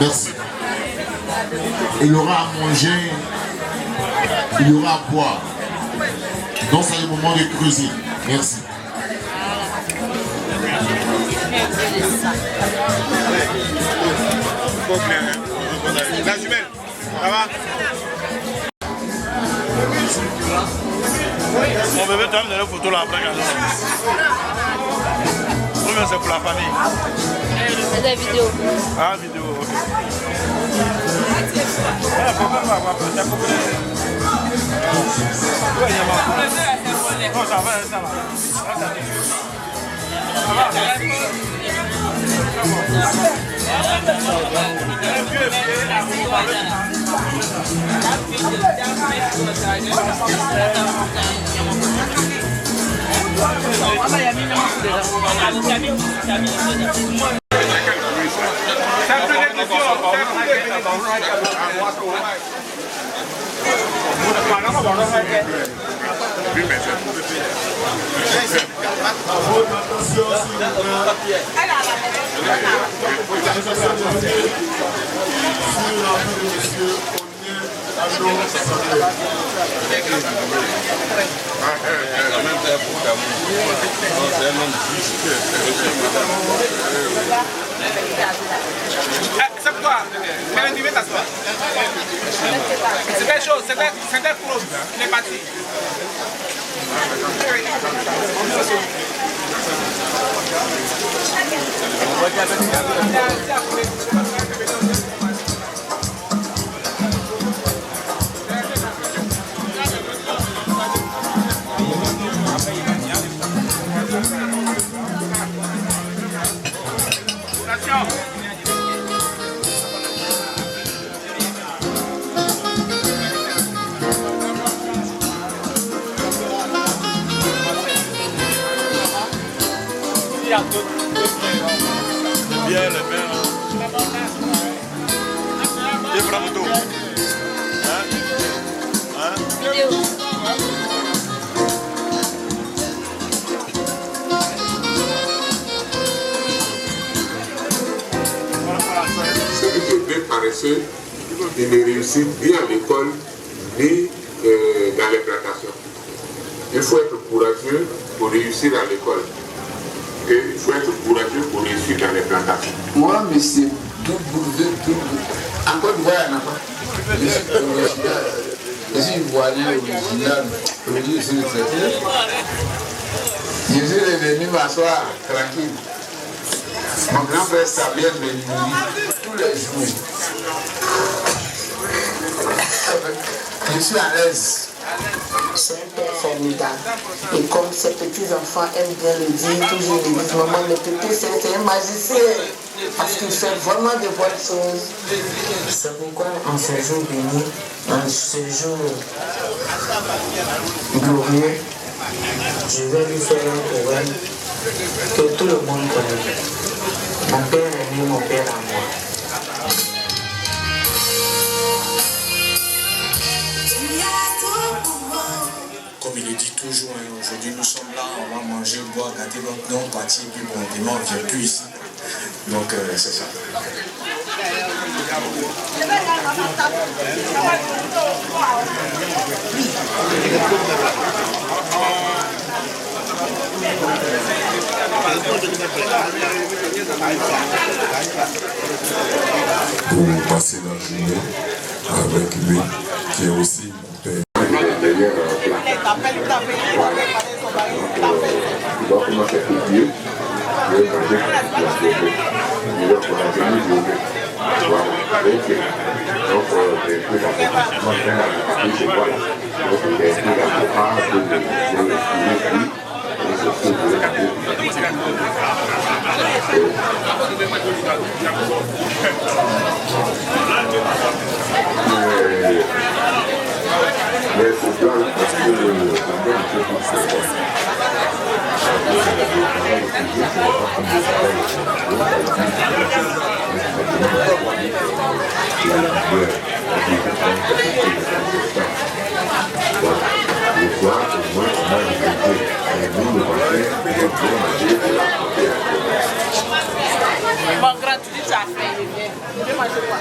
Merci. Il aura à manger, il aura à boire. Donc c'est le moment de creuser. Merci. La jumelle, ça va? Mon bébé, tu vas me donner une photo là après. Combien c'est pour la famille? C'est des vidéos. Ah, vidéo, ok. Ah, pourquoi pas avoir peut-être beaucoup de... Ouais, il y a marre. Non, ça va, ça va. Ça va. C'est quoi? Tu veux t'asseoir? C'est quelque chose, c'est quelque chose. Il est parti. Bien, le père. Et bravo. Hein? Hein? Vidéo. Celui qui est bien paresseux, il ne réussit ni à l'école, ni dans les plantations. Il faut être courageux pour réussir à l'école. Et il faut être courageux pour réussir dans les plantations. Moi, mais c'est tout. En Côte d'Ivoire, il n'y en a pas. Je suis ivoirien original, produit sur le traité. Je suis revenu m'asseoir tranquille. Mon grand-père Samuel me nourrit tous les jours. Je suis à l'aise. C'est un père formidable. Et comme ces petits-enfants aiment bien le dire, toujours ils disent, maman, le petit, c'est un magicien. Parce qu'il fait vraiment de bonnes choses. C'est pourquoi, en ce jour béni, en ce jour glorieux, je vais lui faire un poème que tout le monde connaît. Mon père est né, mon père à moi. Comme il le dit toujours, aujourd'hui nous sommes là, on va manger, boire, gâter notre nom, partir, puis bon, demain on ne vient plus ici. Donc c'est ça. Pour passer la journée avec lui, qui est aussi mon père. Il va commencer à cueillir, il va manger, il va commencer à nous voilà, donc c'est plus la mais c'est bien parce que Bon, gratuit, ça fait. Je vais manger quoi?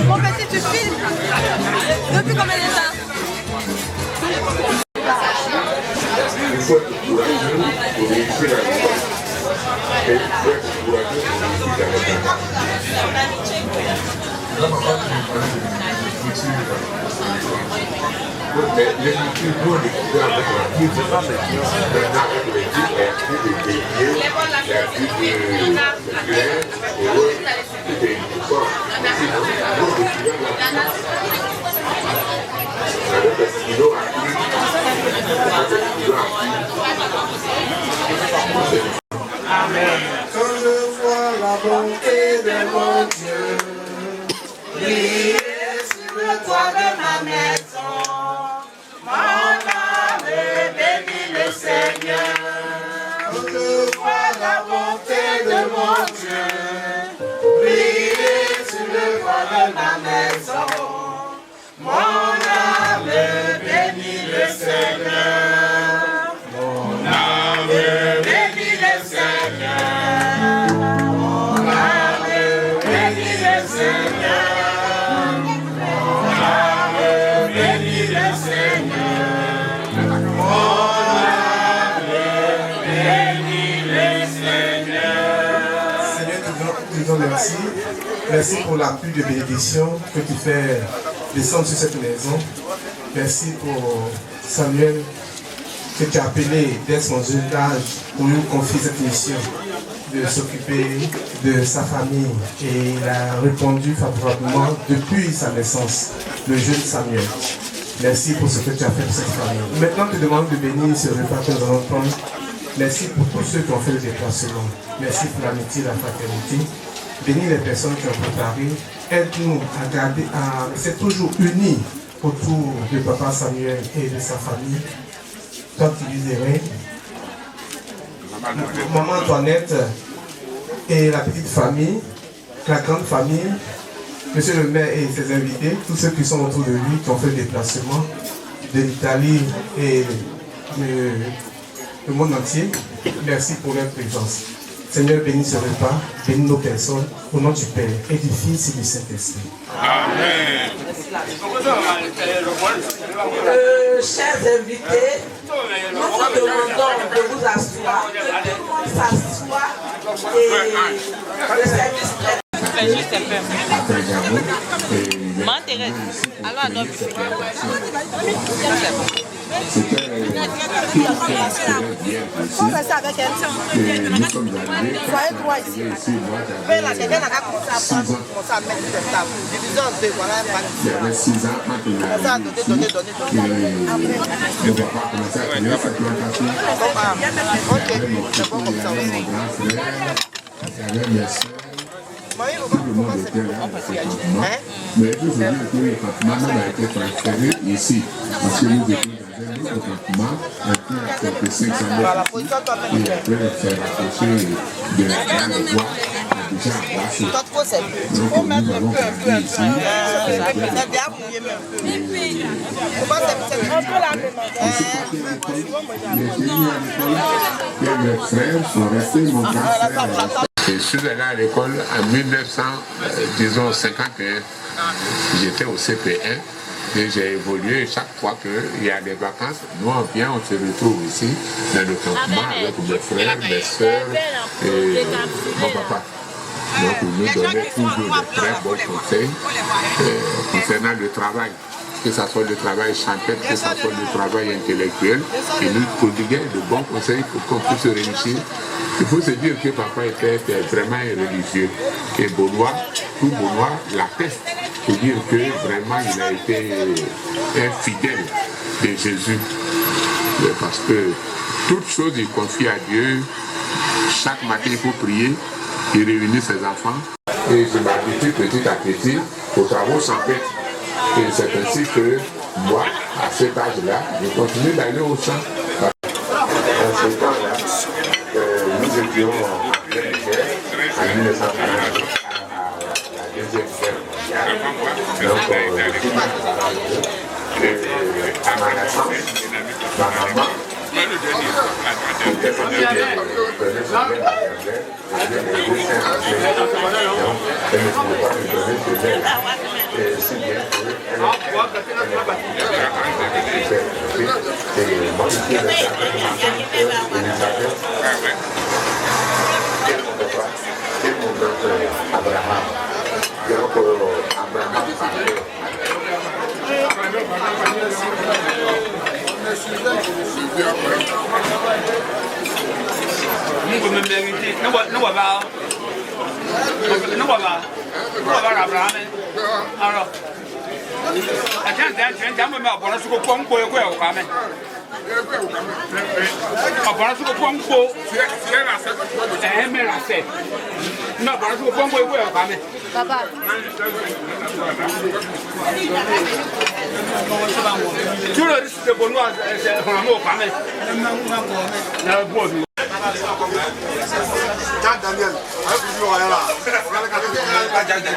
Mon petit, tu filmes? Depuis combien de temps? Il faut être courageux pour réussir à l'école. Et il faut être courageux pour réussir à mais l'écriture, nous, on écrivait avec la Bible. Maintenant, avec l'écriture, elle a pris des béliers, elle a pris des glaires, et autres, des uniformes. Sinon, nous, on écrivait la Bible. Avec le stylo à plume. Amen. Quand je vois la bonté de mon Dieu, briller sur le toit de ma maison, mon âme bénit le Seigneur. Quand je vois la bonté de mon Dieu, briller sur le toit de ma maison, mon âme bénit le Seigneur. Mon âme bénit le Seigneur. Mon âme bénit le Seigneur. Mon âme bénit le Seigneur. Mon âme bénit le Seigneur. Seigneur, te disons merci. Merci pour la pluie de bénédiction que tu fais descendre sur cette maison. Merci pour Samuel que tu as appelé dès son jeune âge pour nous confier cette mission de s'occuper de sa famille. Et il a répondu favorablement depuis sa naissance, le jeune Samuel. Merci pour ce que tu as fait pour cette famille. Maintenant, je te demande de bénir ce repas que nous allons prendre. Merci pour tous ceux qui ont fait le déplacement. Merci pour l'amitié et la fraternité. Bénis les personnes qui ont préparé. Aide-nous à garder, à rester toujours unis autour de Papa Samuel et de sa famille. Toi qui liserais, Maman Antoinette et la petite famille, la grande famille, Monsieur le maire et ses invités, tous ceux qui sont autour de lui, qui ont fait le déplacement de l'Italie et le monde entier. Merci pour leur présence. Seigneur, bénis ce repas, bénis nos personnes, au nom du Père et du Fils et du Saint-Esprit. Amen. Chers invités, nous vous demandons de vous asseoir. Que tout le monde s'assoie et le service Après Gabon, M'intéresse. Alors, non, c'était on fait ça avec elle. nous sommes arrivés. Soyez trois ici. Mais là, quelqu'un a commencé à prendre, commencé à mettre des tables. Division en deux, voilà. Il y avait 6 ans quand il est arrivé ici. Le papa a commencé à tenir cette plantation. Ok, Il y avait mon petit, il y avait mon grand frère, il y avait mes soeurs. Tout le monde était là au campement. Mais il faut se dire que le campement même a été transféré ici. Parce que nous étions dans un autre campement, à quelques 500 mètres. Et après, c'est rapproché de la grande voie déjà en place. Donc nous avons grandi ici. Et mes frères sont restés, mon grand frère. Je suis allé à l'école en 1951. J'étais au CP1 et j'ai évolué chaque fois qu'il y a des vacances. Nous, on vient, on se retrouve ici dans le campement avec mes frères, mes soeurs et mon papa. Donc, il nous donnait toujours de très bons conseils concernant le travail. Que ce soit le travail champêtre, que ce soit le travail intellectuel, il nous prodiguait de bons conseils pour qu'on puisse réussir. Il faut se dire que papa était vraiment religieux, que Benoît, tout Benoît l'atteste pour dire que vraiment il a été un fidèle de Jésus. Parce que toute chose il confie à Dieu, chaque matin il faut prier, il réunit ses enfants. Et je m'habitue petit à petit aux travaux champêtres. Et c'est ainsi que moi, à cet âge-là, je continue d'aller au champ. À ce temps-là, nous étions en pleine guerre, en 1940, à la deuxième guerre mondiale. Donc, à ma naissance, ma maman, qui était censée prenait son lait à la guerre, avait des dessins à faire. Donc, elle ne pouvait pas me donner ce lait. Et si bien que elle et modifier le service Elisabeth et mon papa et mon grand-frère Abraham. Donc Abraham parlait. Alors, attends, mais on a ce qu'on peut quoi quand même. On a ce qu'on peut non, on a ce qu'on peut quand même. Papa. Tout le reste de Benoît, c'est un mot quand même. Jacques Daniel, toujours là. Jacques Daniel.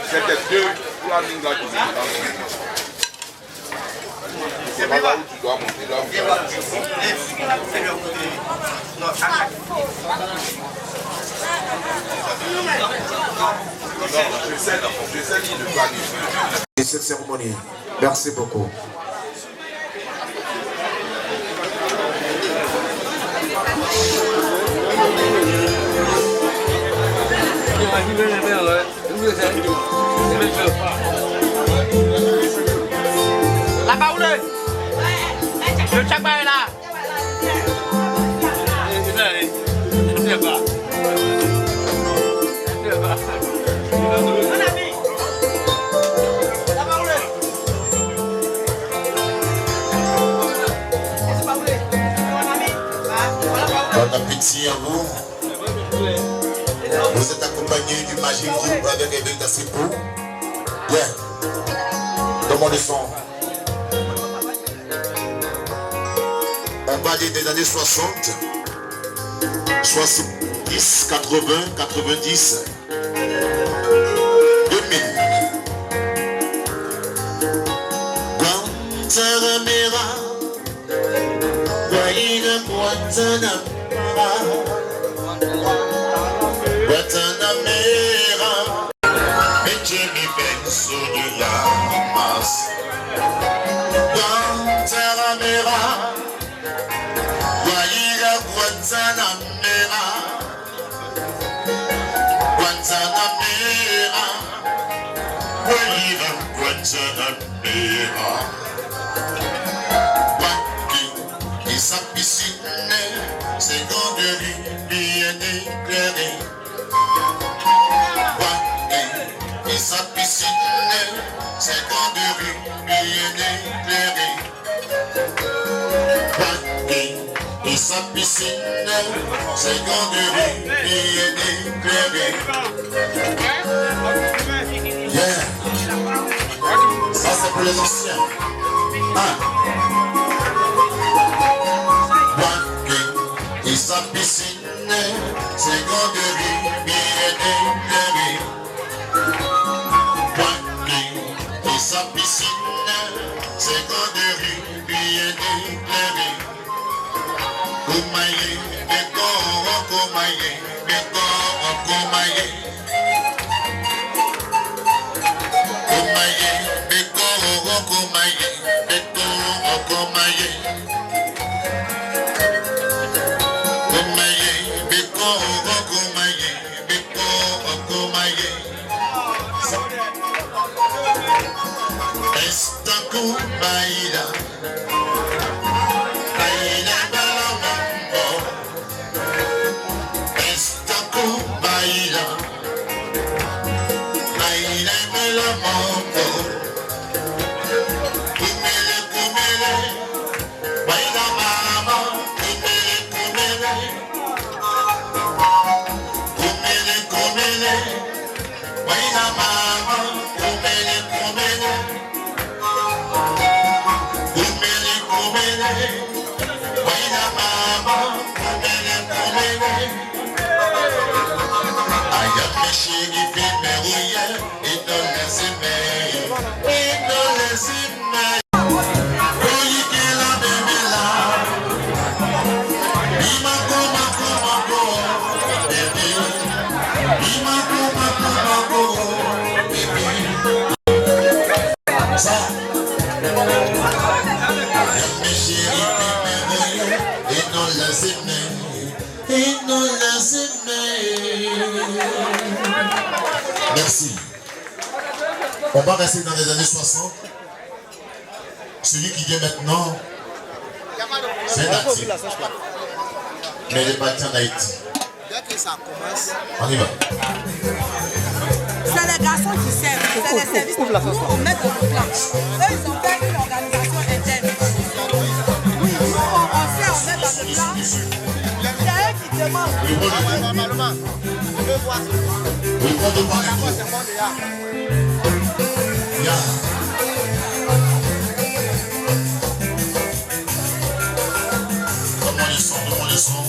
C'était deux plannings là qui c'est pas là où tu dois monter là. Et cette cérémonie, merci beaucoup. La baoule. Le chakba est là. Bon appétit à vous. Vous êtes accompagné du Magic Group avec Évêque d'Assipou. Bien. Comment le son? On va dire des années 60 70, 80, 90, 2000. Guantanamera, Guaira Guantanamera, Guantanamera, Benjamin Benson de la masse. Guantanamera, Guaira Guantanamera, Guantanamera, Guaira Guantanamera. Et sa piscine, ses grandes rues bien éclairées. Et sa piscine, ses grandes rues bien éclairées. Et sa piscine, ses grandes rues bien éclairées. Yeah. Ça c'est pour les anciens. Et sa piscine, ses grandes rues bien éclairées. Et sa piscine, ses grandes rues bien éclairées. Koumaye, Beko, Koumaye, Beko, Koumaye. Koumaye, Beko, Koumaye, Beko, Koumaye. Baila, baila balamambo. Esta baila, baila balamambo. Kumele kumele, baila mama. Kumele kumele, kumele kumele, baila mama. Kumele kumele. Merci. On va rester dans les années 60. Celui qui vient maintenant, c'est Haïti. Mais il est parti en Haïti. Dès que ça commence, on y va. C'est les garçons qui servent, c'est les services. Nous, on met dans le plan. Eux, ils ont fait une organisation interne. Oui, nous, on sait, on met dans le plan. C'est eux qui demandent. Normalement, on veut voir ce Comment ils sont, comment ils sont.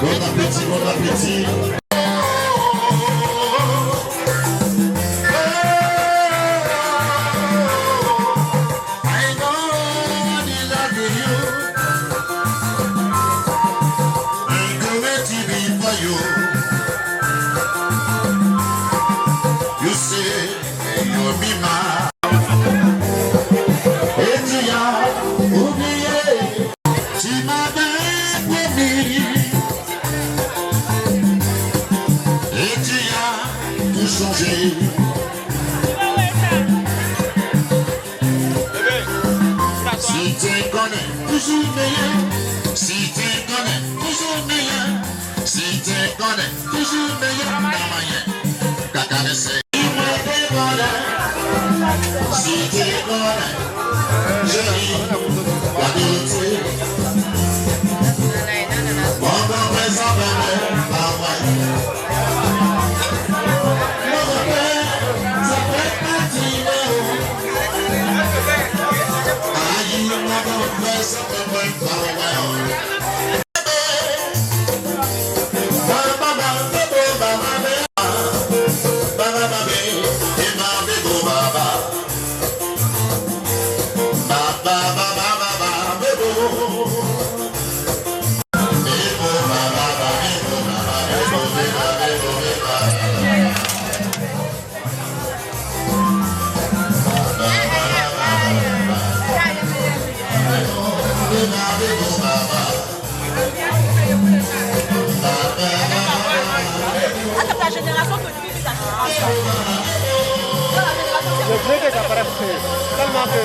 Bon appétit, bon appétit. Et tu as tout changé. Si tu connais toujours meilleur, si tu connais toujours meilleur, si tu connais toujours meilleur, si tu connais, je dis la vérité. Mon grand présent venait par moi. Mon père, ça fait partie de aïe, mon grand présent venait par moi. La génération que tu vis, ta génération. Le blé des appareils, tellement que...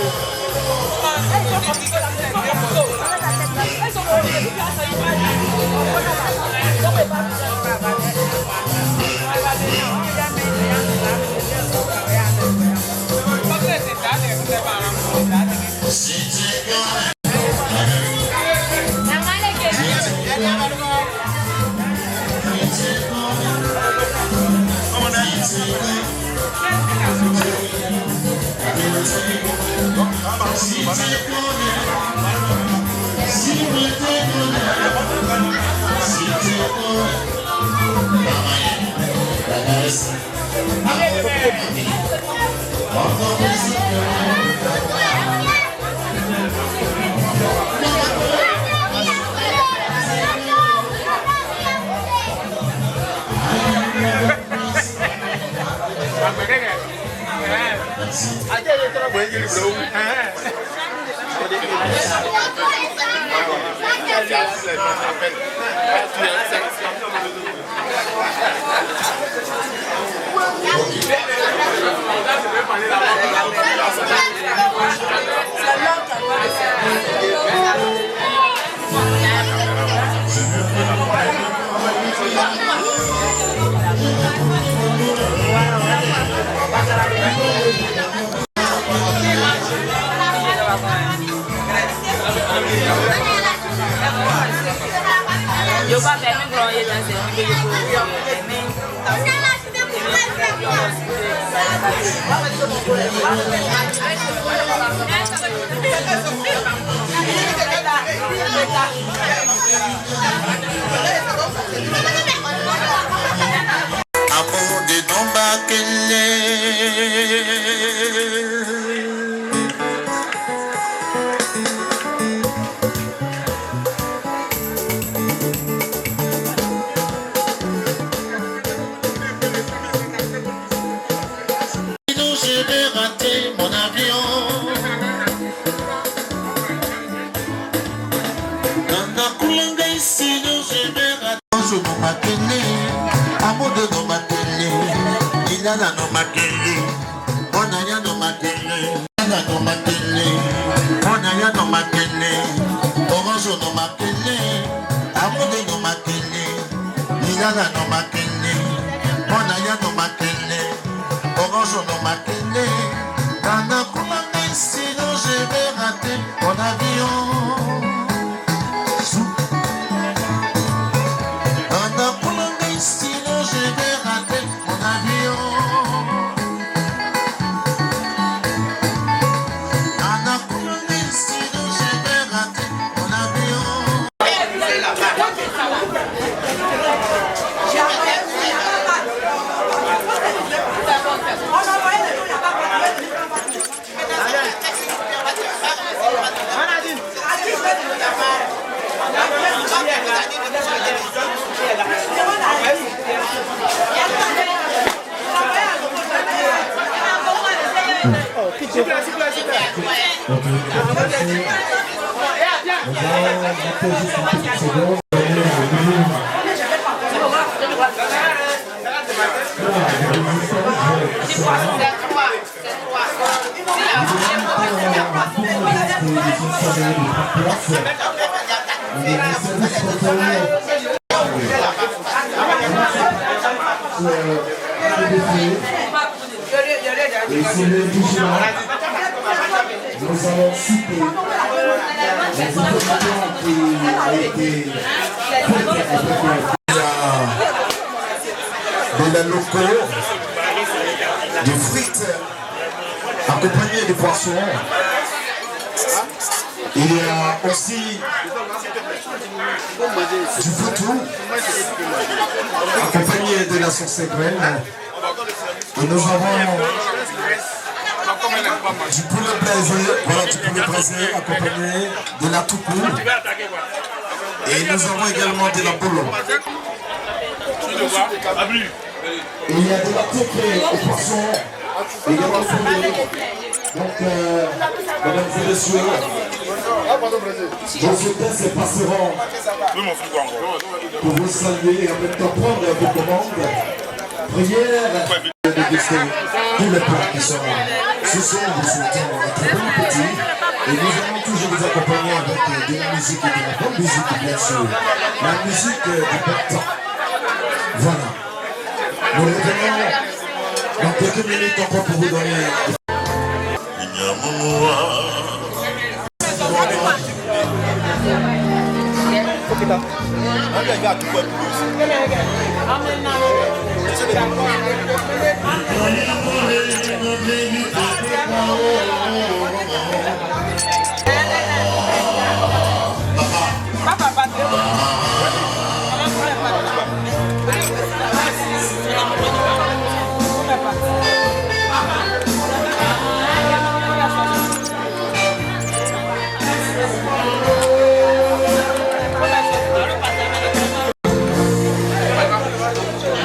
Amour de Domba je vais rater mon avion. Dans la coulanga ici, je vais rater. Je m'en m'appelle, amour de nos maquillés. Il a la no maquillé. On a ya no maquillé. On a no maquillé. On a ya no maquillé. Orange no maquillé. Amour de nos maquillés. Il a la no maquillé. On a ya no maquillé. Orange no maquillé. Dans la coulanga ici, je vais rater mon avion. Sinon je vais rater mon avion. Nana Koulouni, sinon je vais rater mon avion. Nous allons citer les informations qui ont été de la locaux, des frites accompagnées de poissons. Il y a aussi du foutou accompagné de la sauce graine. Et nous avons du poulet braisé, voilà du poulet braisé accompagné de la toupou. Et nous avons également de la boulot. Il y a de la tête au poisson, également poulet. Donc, mesdames et messieurs, vos hôtesses se passeront pour vous saluer et en même temps prendre vos commandes. Prière de déguster tous les plats qui sont là. Ce soir, nous souhaitons un très bon appétit et nous allons toujours vous accompagner avec de la musique et de la bonne musique, bien sûr. La musique du bon temps. Voilà. Nous revenons dans quelques minutes encore pour vous donner.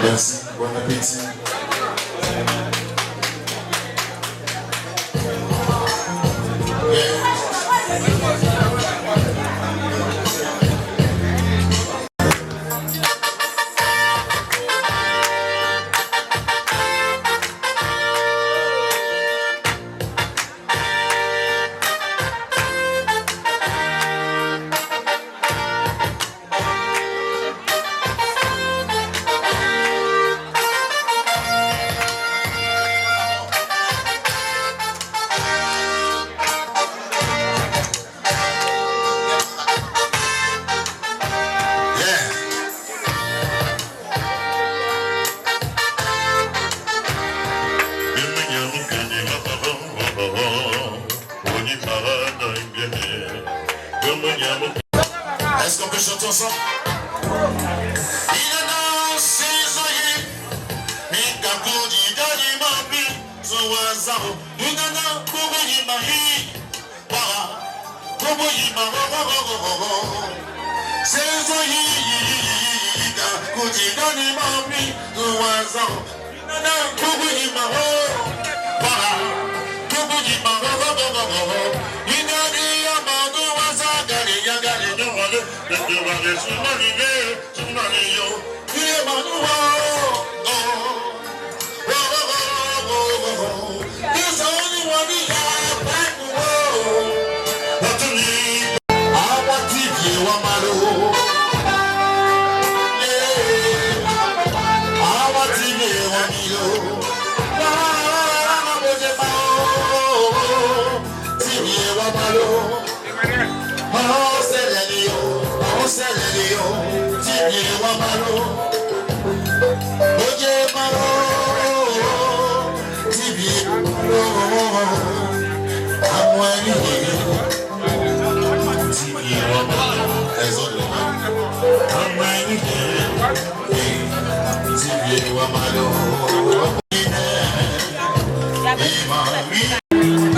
Merci, bon appétit. Est-ce qu'on peut chanter ensemble?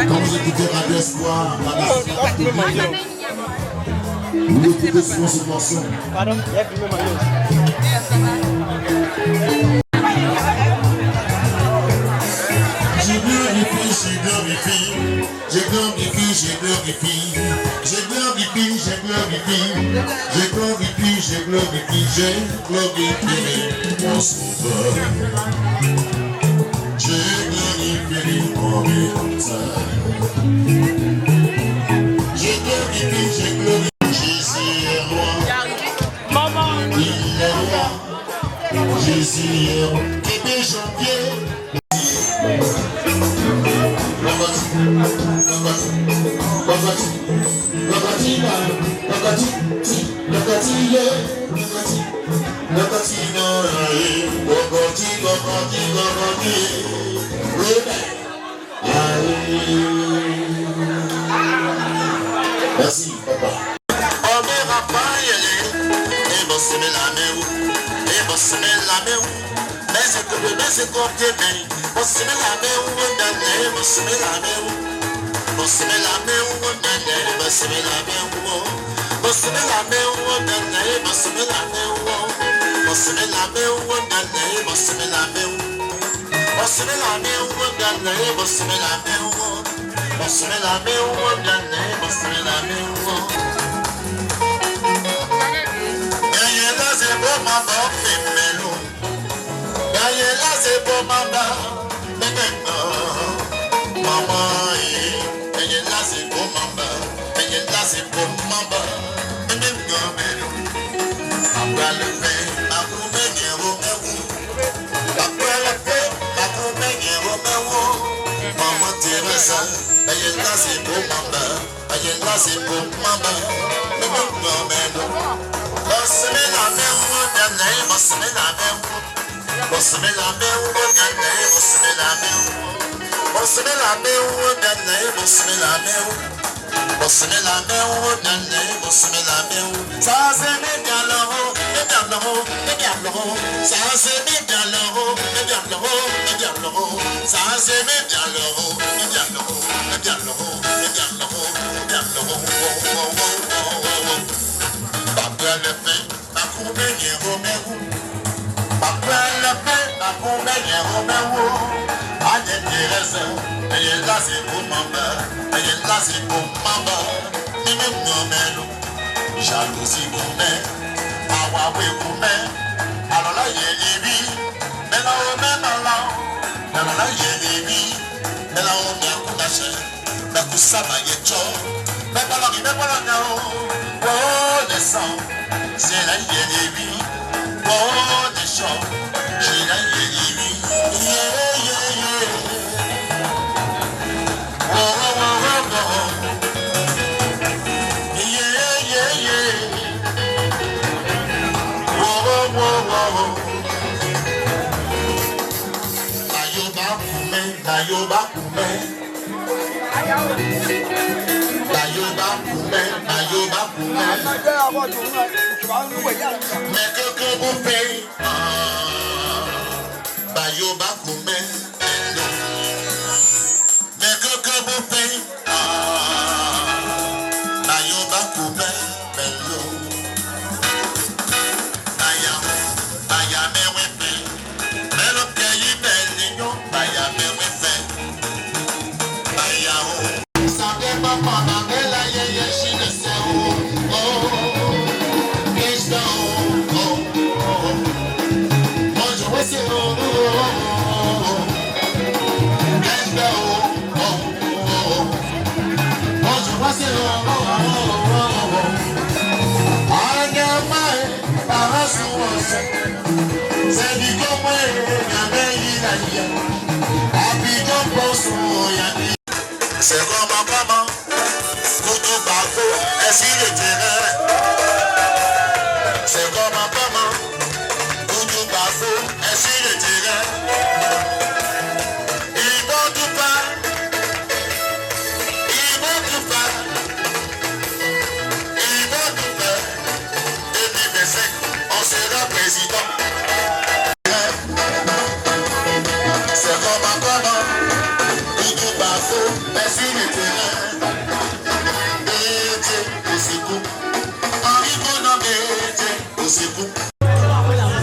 Quand vous écoutez Radio Espoir, vous écoutez souvent cette chanson. Pardon, je glorifie, je glorifie, je glorifie, je glorifie, je glorifie, je glorifie, je glorifie, je glorifie, je glorifie mon sauveur. Je glorifie. formé comme ça. J'ai glorifié, Jésus est roi. Maman, il est roi. Jésus est roi. Bébé janvier. Merci, papa.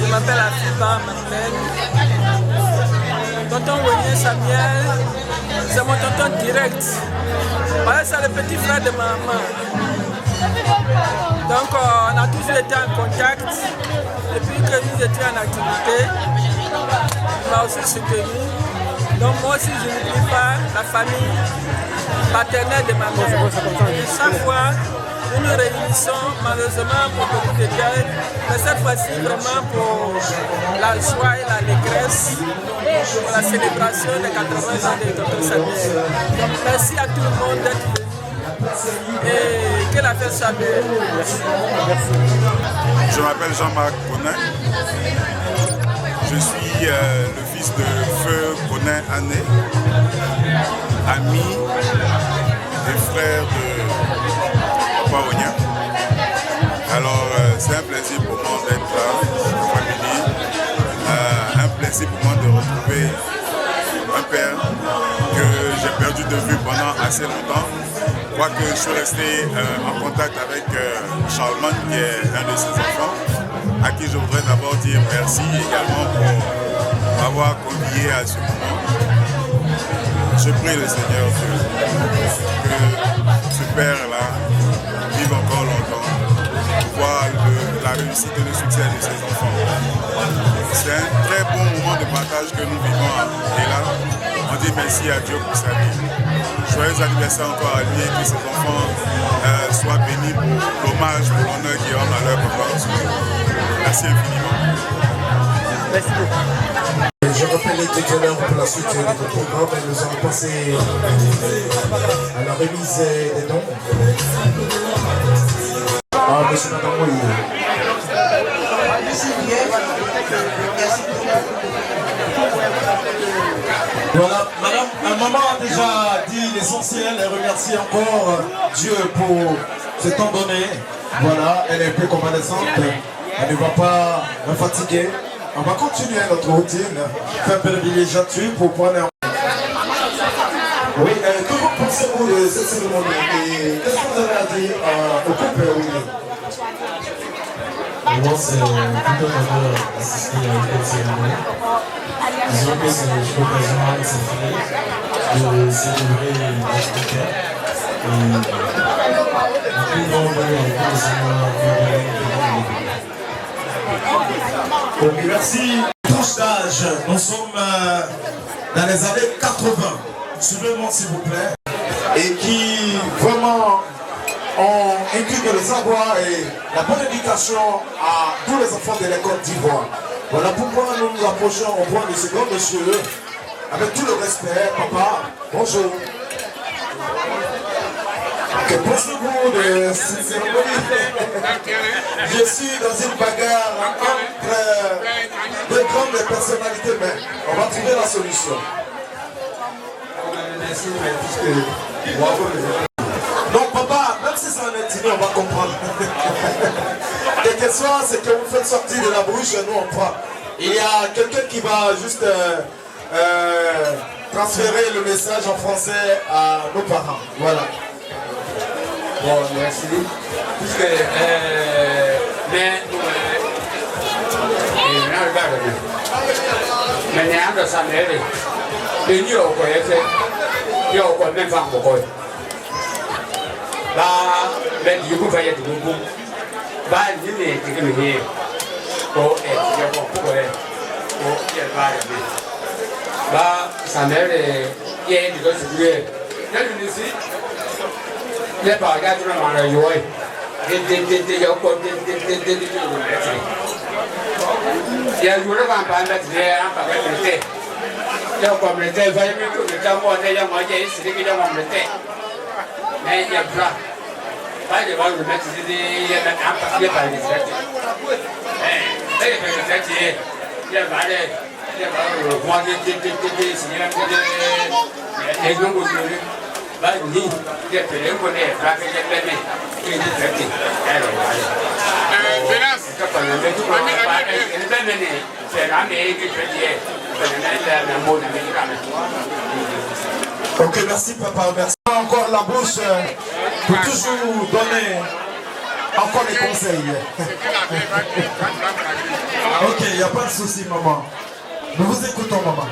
Je m'appelle Afiba Manuel. Tonton Wenier Samuel, c'est mon tonton direct. Voilà, c'est le petit frère de ma maman. Donc on a toujours été en contact. Depuis que nous étions en activité, il m'a aussi soutenu. Donc moi aussi, je n'oublie pas la famille paternelle de ma mère. Et chaque fois, nous nous réunissons malheureusement pour beaucoup de deuil, mais cette fois-ci vraiment pour la joie et l'allégresse, pour la célébration des 80 ans de Dr Samuel. Donc merci à tout le monde d'être venu et que la fête soit belle. Je m'appelle Jean-Marc Bonin. Je suis le fils de Feu Bonin Ané, ami et frère de Papa Ogna. Alors c'est un plaisir pour moi d'être là, en famille. Un plaisir pour moi de retrouver un père que j'ai perdu de vue pendant assez longtemps. Quoique je suis resté en contact avec Charlemagne, qui est un de ses enfants, à qui je voudrais d'abord dire merci également pour m'avoir convié à ce moment. Je prie le Seigneur que ce père-là vive encore longtemps, pour voir la réussite et le succès de ses enfants. C'est un très bon moment de partage que nous vivons et là, on dit merci à Dieu pour sa vie. Joyeux anniversaire encore à lui et que ses enfants soient bénis pour l'hommage, pour l'honneur qu'ils rendent à leur papa. Merci infiniment. Merci beaucoup. Je rappelle les déteneurs pour la suite du programme et nous allons passer à la remise des dons. Ah, monsieur, madame, oui. Voilà, maman a déjà dit l'essentiel et remercie encore Dieu pour ce temps donné. Voilà, elle est un peu convalescente, elle ne va pas me fatiguer. On va continuer notre routine, faire un peu de villégiature pour pouvoir... Oui, que vous pensez-vous de cette cérémonie et qu'est-ce que vous avez à dire au couple, oui? Moi, c'est tout un honneur d'assister à cette cérémonie. Disons que c'est l'occasion avec ses frères de célébrer l'Afrique. Et nous pouvons voir que le Seigneur Ok, merci. Tranche d'âge, nous sommes dans les années 80. Suivez-moi s'il vous plaît. Et qui vraiment ont inculqué le savoir et la bonne éducation à tous les enfants de l'école d'Ivoire. Voilà pourquoi nous nous approchons au point de ce grand monsieur avec tout le respect. Papa, bonjour. Que pensez-vous de cette cérémonie? Je suis dans une bagarre entre deux grandes personnalités, mais on va trouver la solution. Donc papa, même si c'est un intime, on va comprendre. Quel que soit ce que vous faites sortir de la bouche, nous on prend. Il y a quelqu'un qui va juste transférer le message en français à nos parents. Voilà. Bon, merci. Puisque, mais de Samuel, le New York, il y a encore même pas beaucoup. Là, ben, du coup, il y a du coup. Bah, il y a des trucs qui viennent. Pour être pour aller. Pour y aller. Bah, Samuel, il y a des choses qui viennent. Il y a une ici. Il y a pas de gars qui vont aller jouer. Il y a encore des il y a un jour quand on mettre des paquets il y a comme le thé, il y a le temps il y a moitié, c'est qu'il y a le thé. Mais il y a plat. Pas de voir le mettre il y a un papier par les traités. Il y a valé, il y a le roi des les gens aujourd'hui. Bah, ni, il y a fait les connaître, pas que j'ai fait, il y a des traités. Ok, merci papa, merci encore la bouche pour toujours donner encore des conseils. Ok, il n'y a pas de souci maman. Nous vous écoutons maman.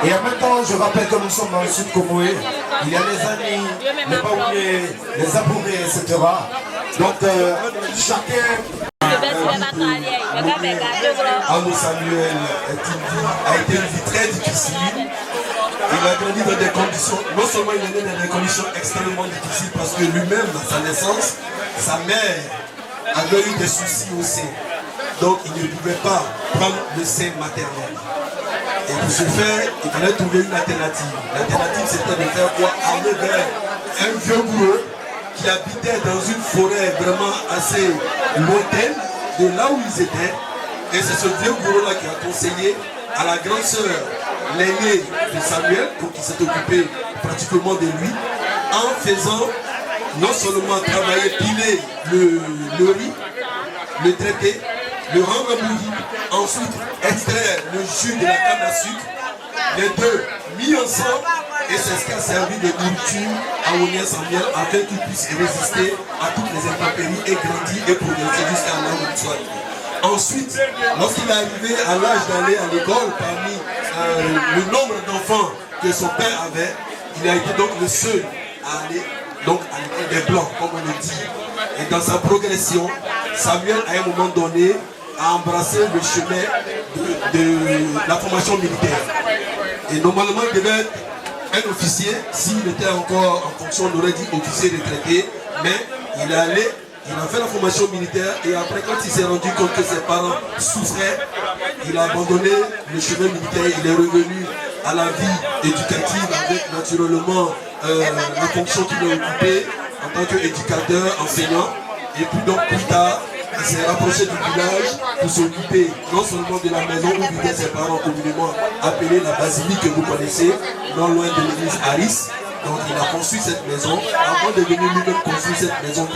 Et en même temps, je rappelle que nous sommes dans le sud Comoé. Il y a les amis, les Baoulés, les Abourés, etc. Donc, chacun. Amo Samuel a été une vie très difficile. Il a grandi dans des conditions, non seulement il est né dans des conditions extrêmement difficiles parce que lui-même, à sa naissance, sa mère avait eu des soucis au sein. Donc il ne pouvait pas prendre le sein maternel. Et pour ce faire, il fallait trouver une alternative. L'alternative, c'était de faire quoi? Aller vers un vieux bourreau qui habitait dans une forêt vraiment assez lointaine de là où ils étaient. Et c'est ce vieux bourreau-là qui a conseillé à la grande sœur, l'aînée de Samuel, pour qu'il s'est occupé pratiquement de lui, en faisant non seulement travailler, piler le riz, le traiter, le rendre bouilli, ensuite extraire le jus de la canne à sucre, les deux mis ensemble, et c'est ce qui a servi de nourriture à Onien Samuel afin qu'il puisse résister à toutes les intempéries et grandir et progresser jusqu'à là où il soit arrivé. Ensuite, lorsqu'il est arrivé à l'âge d'aller à l'école, parmi le nombre d'enfants que son père avait, il a été donc le seul à aller donc à l'école des Blancs, comme on le dit. Et dans sa progression, Samuel, à un moment donné, a embrassé le chemin de la formation militaire. Et normalement, il devait être un officier. S'il était encore en fonction, on aurait dit officier retraité. Mais il est allé, il a fait la formation militaire. Et après, quand il s'est rendu compte que ses parents souffraient, il a abandonné le chemin militaire. Il est revenu à la vie éducative avec naturellement la fonction qu'il a occupée en tant qu'éducateur, enseignant. Et puis donc plus tard, il s'est rapproché du village pour s'occuper non seulement de la maison où vivaient ses parents, communément appelée la basilique que vous connaissez, non loin de l'église Harris. Donc il a construit cette maison avant de venir lui-même construire cette maison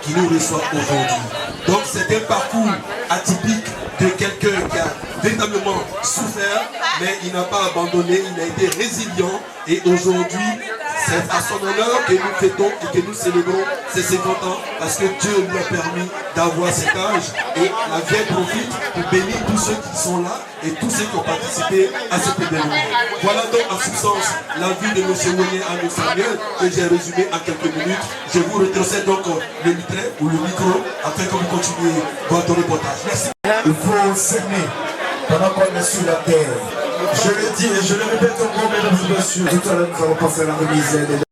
qui nous reçoit aujourd'hui. Donc c'est un parcours atypique de quelqu'un qui a véritablement souffert, mais il n'a pas abandonné, il a été résilient et aujourd'hui, c'est à son honneur que nous fêtons et que nous célébrons ses 50 ans parce que Dieu lui a permis d'avoir cet âge et la vieille profite pour bénir tous ceux qui sont là et tous ceux qui ont participé à cet événement. Voilà donc en substance la vie de M. Onien Amo Samuel que j'ai résumé en quelques minutes. Je vous retrocède donc le micro ou le micro afin que vous continuiez votre reportage. Merci. Il faut s'aimer pendant qu'on est sur la terre. Je le dis et je le répète encore, mesdames et messieurs. Tout à l'heure, nous allons passer à la remise des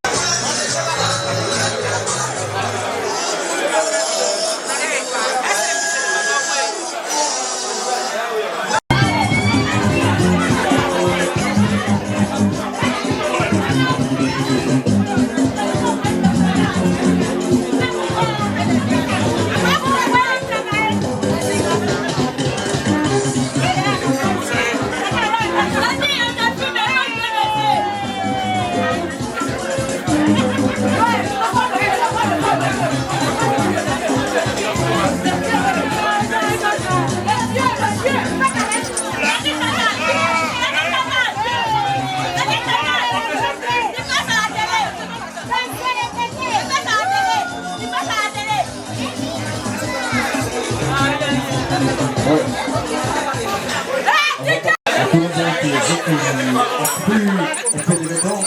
plus on fait des vêtements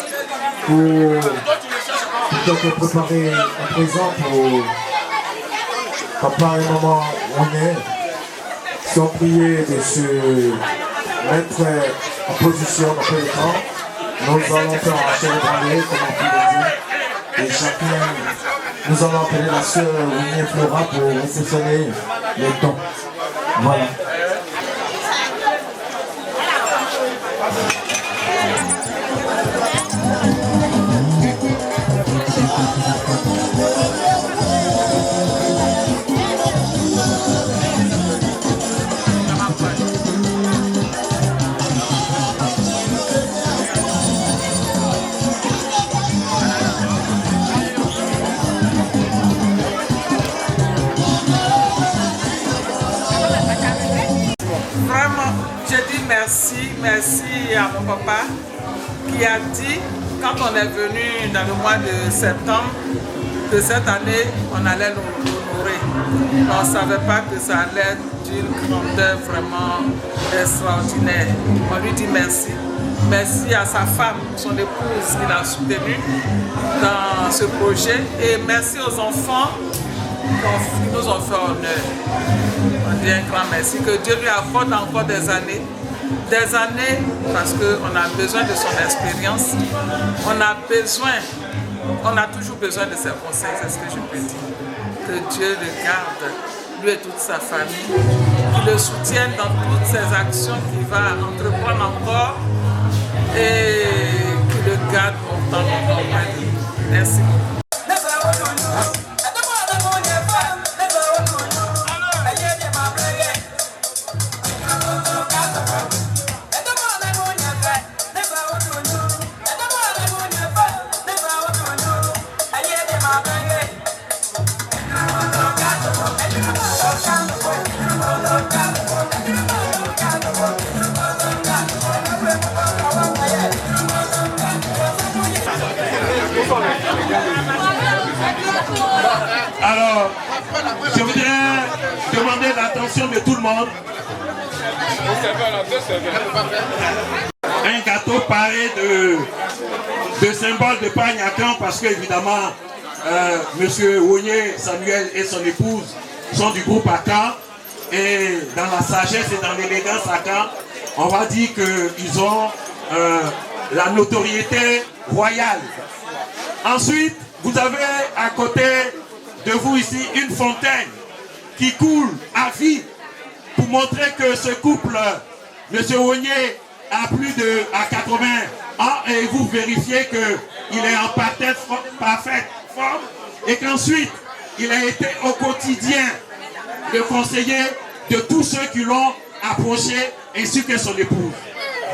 pour préparer un présent pour papa et maman on est, sans prier de se mettre en position dans peu de temps. Nous allons faire un célébrer comme on peut dire. Et chacun, nous allons appeler la sœur Winnie Flora pour réceptionner les dons. Voilà. Merci à mon papa qui a dit, quand on est venu dans le mois de septembre de cette année, on allait l'honorer. On ne savait pas que ça allait être d'une grandeur vraiment extraordinaire. On lui dit merci. Merci à sa femme, son épouse qui l'a soutenu dans ce projet. Et merci aux enfants qui nous ont fait honneur. On dit un grand merci. Que Dieu lui accorde encore des années, parce qu'on a besoin de son expérience. On a toujours besoin de ses conseils, c'est ce que je peux dire. Que Dieu le garde, lui et toute sa famille, qu'il le soutienne dans toutes ses actions qu'il va entreprendre encore et qu'il le garde longtemps auprès de nous. Merci beaucoup. Alors, je voudrais demander l'attention de tout le monde. Un gâteau paré de symbole de pagne à camp parce que évidemment Monsieur Wonier Samuel et son épouse sont du groupe Akan et dans la sagesse et dans l'élégance Akan, on va dire qu'ils ont la notoriété royale. Ensuite, vous avez à côté de vous ici une fontaine qui coule à vie pour montrer que ce couple, M. Wonier, a plus de 80 ans et vous vérifiez qu'il est en parfaite forme et qu'ensuite il a été au quotidien le conseiller de tous ceux qui l'ont approché ainsi que son épouse.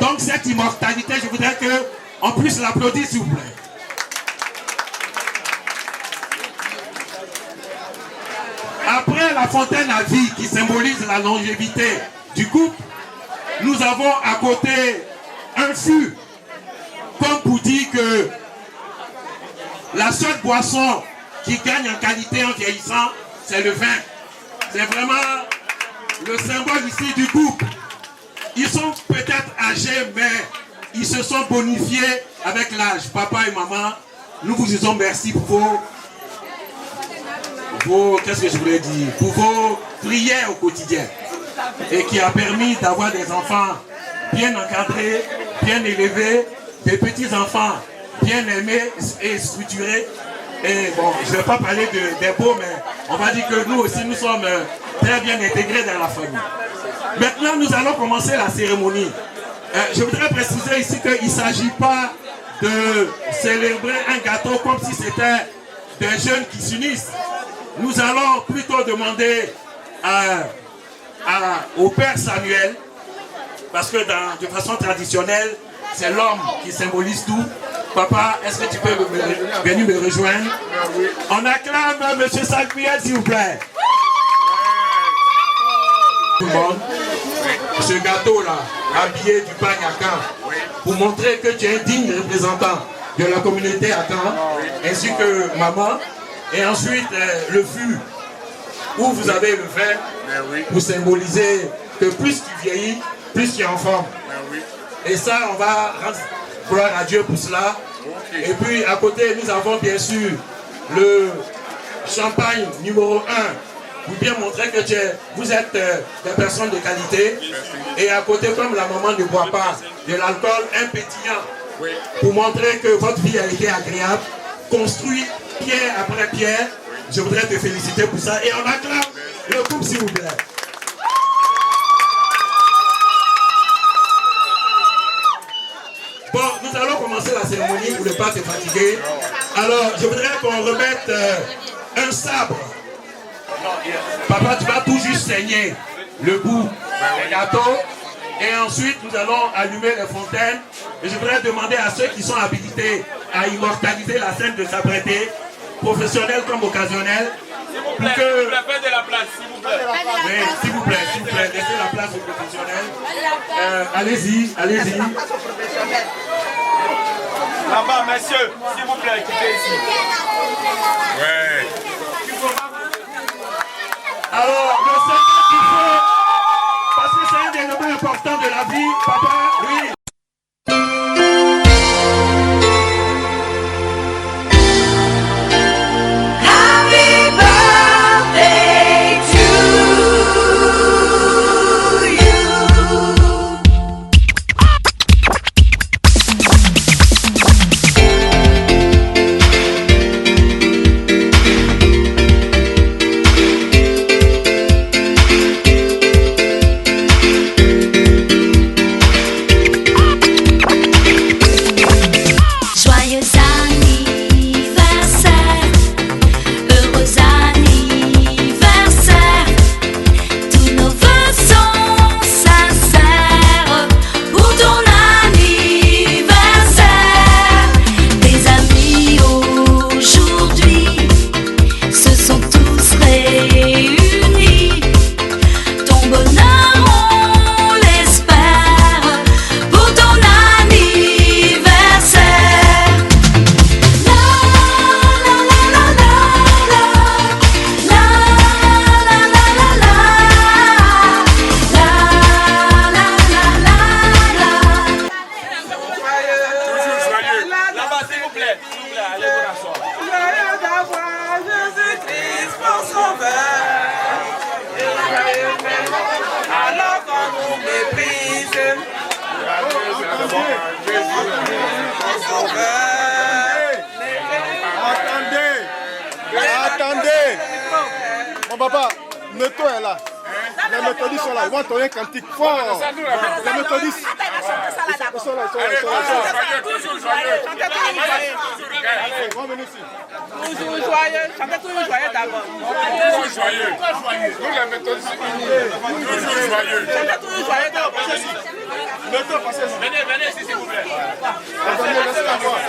Donc cette immortalité, je voudrais qu'on puisse l'applaudir s'il vous plaît. Après la fontaine à vie qui symbolise la longévité du couple, nous avons à côté un fût, comme pour dire que la seule boisson qui gagne en qualité en vieillissant, c'est le vin. C'est vraiment le symbole ici du couple. Ils sont peut-être âgés, mais ils se sont bonifiés avec l'âge. Papa et maman, nous vous disons merci pour qu'est-ce que je voulais dire, pour vos prières au quotidien et qui a permis d'avoir des enfants bien encadrés, bien élevés, des petits-enfants bien aimés et structurés. Et bon, je ne vais pas parler des beaux, mais on va dire que nous aussi, nous sommes très bien intégrés dans la famille. Maintenant, nous allons commencer la cérémonie. Je voudrais préciser ici qu'il ne s'agit pas de célébrer un gâteau comme si c'était des jeunes qui s'unissent. Nous allons plutôt demander au Père Samuel, parce que de façon traditionnelle, c'est l'homme qui symbolise tout. Papa, est-ce que tu peux venir me rejoindre? On acclame M. Samuel, s'il vous plaît. Tout le monde, ce gâteau-là, habillé du pagne Akan, pour montrer que tu es un digne représentant de la communauté Akan, ainsi que maman. Et ensuite, le fût, où vous avez le vin, pour symboliser que plus tu vieillis, plus tu es en forme. Et ça, on va Gloire à Dieu pour cela. Et puis à côté, nous avons bien sûr le champagne numéro 1 pour bien montrer que vous êtes des personnes de qualité. Et à côté, comme la maman ne boit pas de l'alcool, un pétillant pour montrer que votre vie a été agréable, construit pierre après pierre. Je voudrais te féliciter pour ça. Et on acclame le couple, s'il vous plaît. Bon, nous allons commencer la cérémonie pour ne pas te fatiguer. Alors, je voudrais qu'on remette un sabre. Papa, tu vas tout juste saigner le bout des gâteaux. Et ensuite, nous allons allumer les fontaines. Et je voudrais demander à ceux qui sont habilités à immortaliser la scène de s'apprêter, professionnels comme occasionnels, pour que... Faites de la place, s'il vous plaît. Oui, s'il vous plaît, laissez la place aux professionnels. Allez-y, allez-y. Là-bas, messieurs, s'il vous plaît, quittez ici. Ouais. Alors, le secret qu'il faut, parce que c'est un élément important de la vie, papa, oui. Attendez. Mon papa, Neto est là. Les méthodistes sont là. Ils vont entonner un cantique fort. Les méthodistes. Ils sont là. Toujours joyeux. Allez, ils vont venir ici. Toujours joyeux. Chantez toujours joyeux d'abord. Toujours joyeux. Nous les méthodistes. Toujours joyeux. Chantez toujours joyeux d'abord. Neto, passez-y. Venez ici, s'il vous plaît. Attendez, laissez la voix.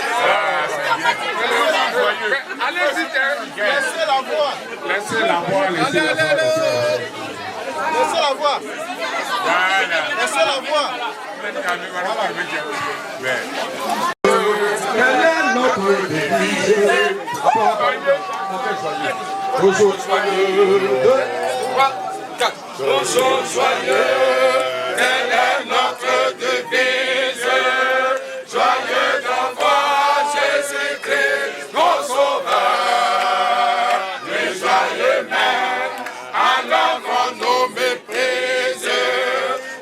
Allez-y, laissez la voix. Laissez la voix. Laissez la voix. Voilà. Laissez la voix. Bonjour joyeux, 2, 3, 4. Bonjour joyeux, telle est notre devise. Joyeux d'envoi Jésus-Christ, mon sauveur. Les joyeux même, alors qu'on nous méprise,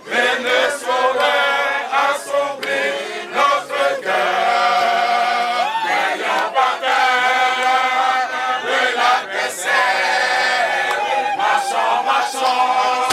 mais ne saurait assombrir notre cœur. N'ayons pas peur de l'adversaire. Marchons, marchons,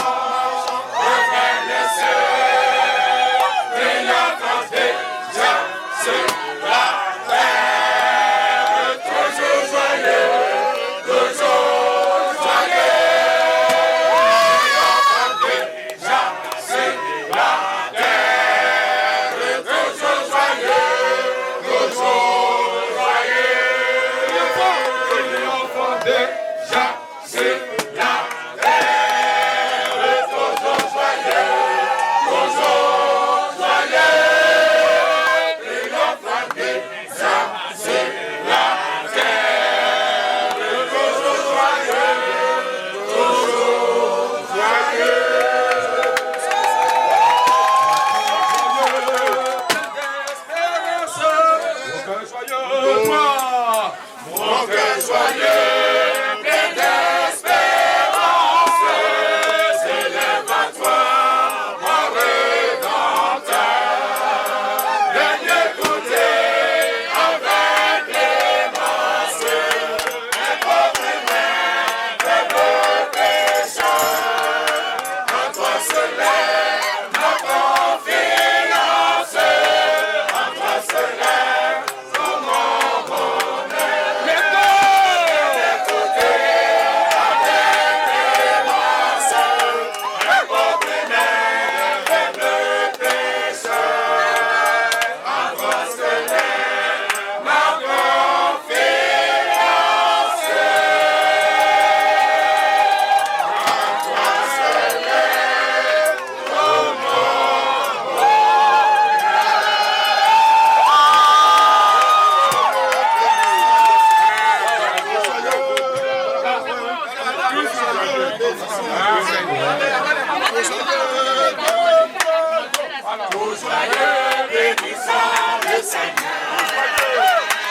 joyeux, bénissons le Seigneur.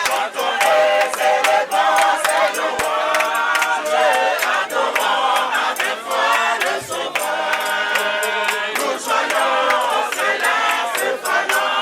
Quand on est célébrant, c'est le roi. Adorons avec foi le Sauveur. Nous joignons, c'est là, c'est faillant.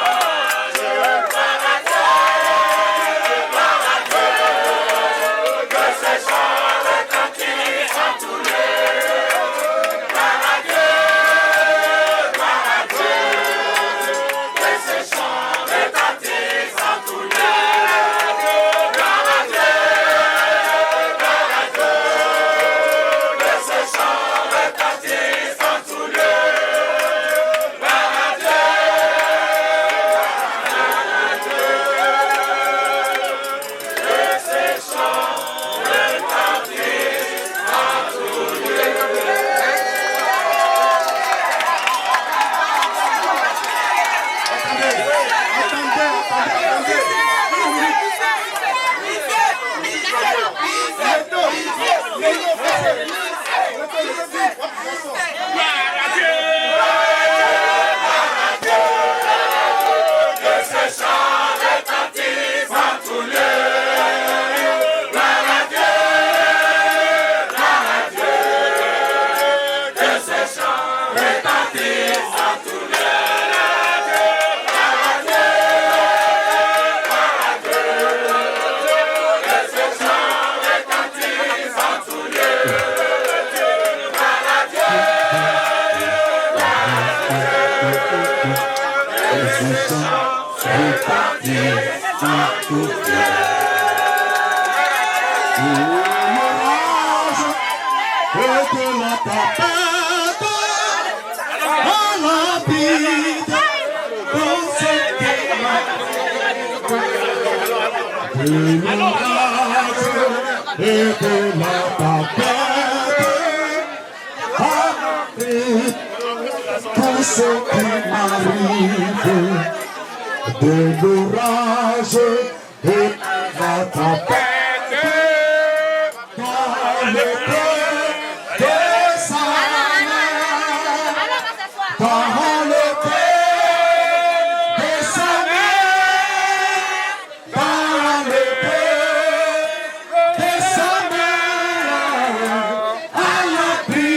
Tout ce qui m'arrive, de l'orage et la tempête, dans le cœur de sa mère, dans le cœur de sa mère, dans le cœur de sa mère, à l'abri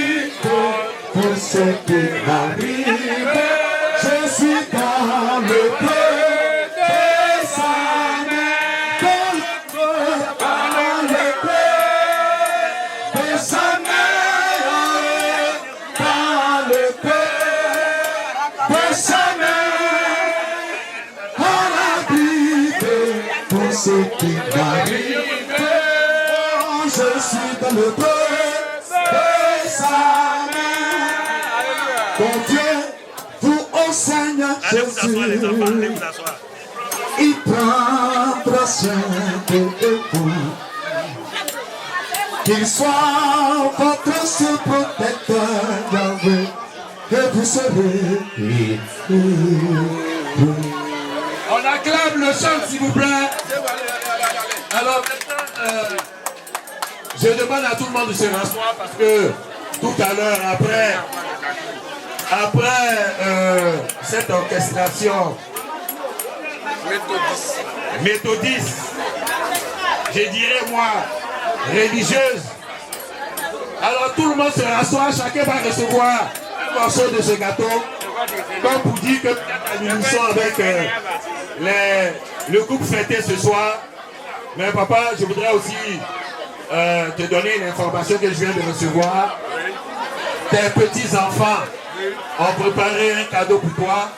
de ce qui m'arrive. Je suis dans le cœur de sa mère, dans le cœur de sa mère, dans le cœur de sa mère, à l'abri de tout ce qui m'arrive. Je suis dans le cœur de sa mère, mon Dieu. Au Seigneur Jésus, il prendra soin de vous. Qu'il soit votre seul protecteur, Yahweh, que vous serez libre. On acclame le chant, s'il vous plaît. Alors maintenant, je demande à tout le monde de se rasseoir parce que tout à l'heure, après cette orchestration méthodiste, je dirais moi, religieuse, alors tout le monde se rassoit, chacun va recevoir un morceau de ce gâteau, comme pour dire que nous sommes avec le groupe fêté ce soir. Mais papa, je voudrais aussi te donner une information que je viens de recevoir. Tes petits-enfants ont préparé un cadeau pour toi.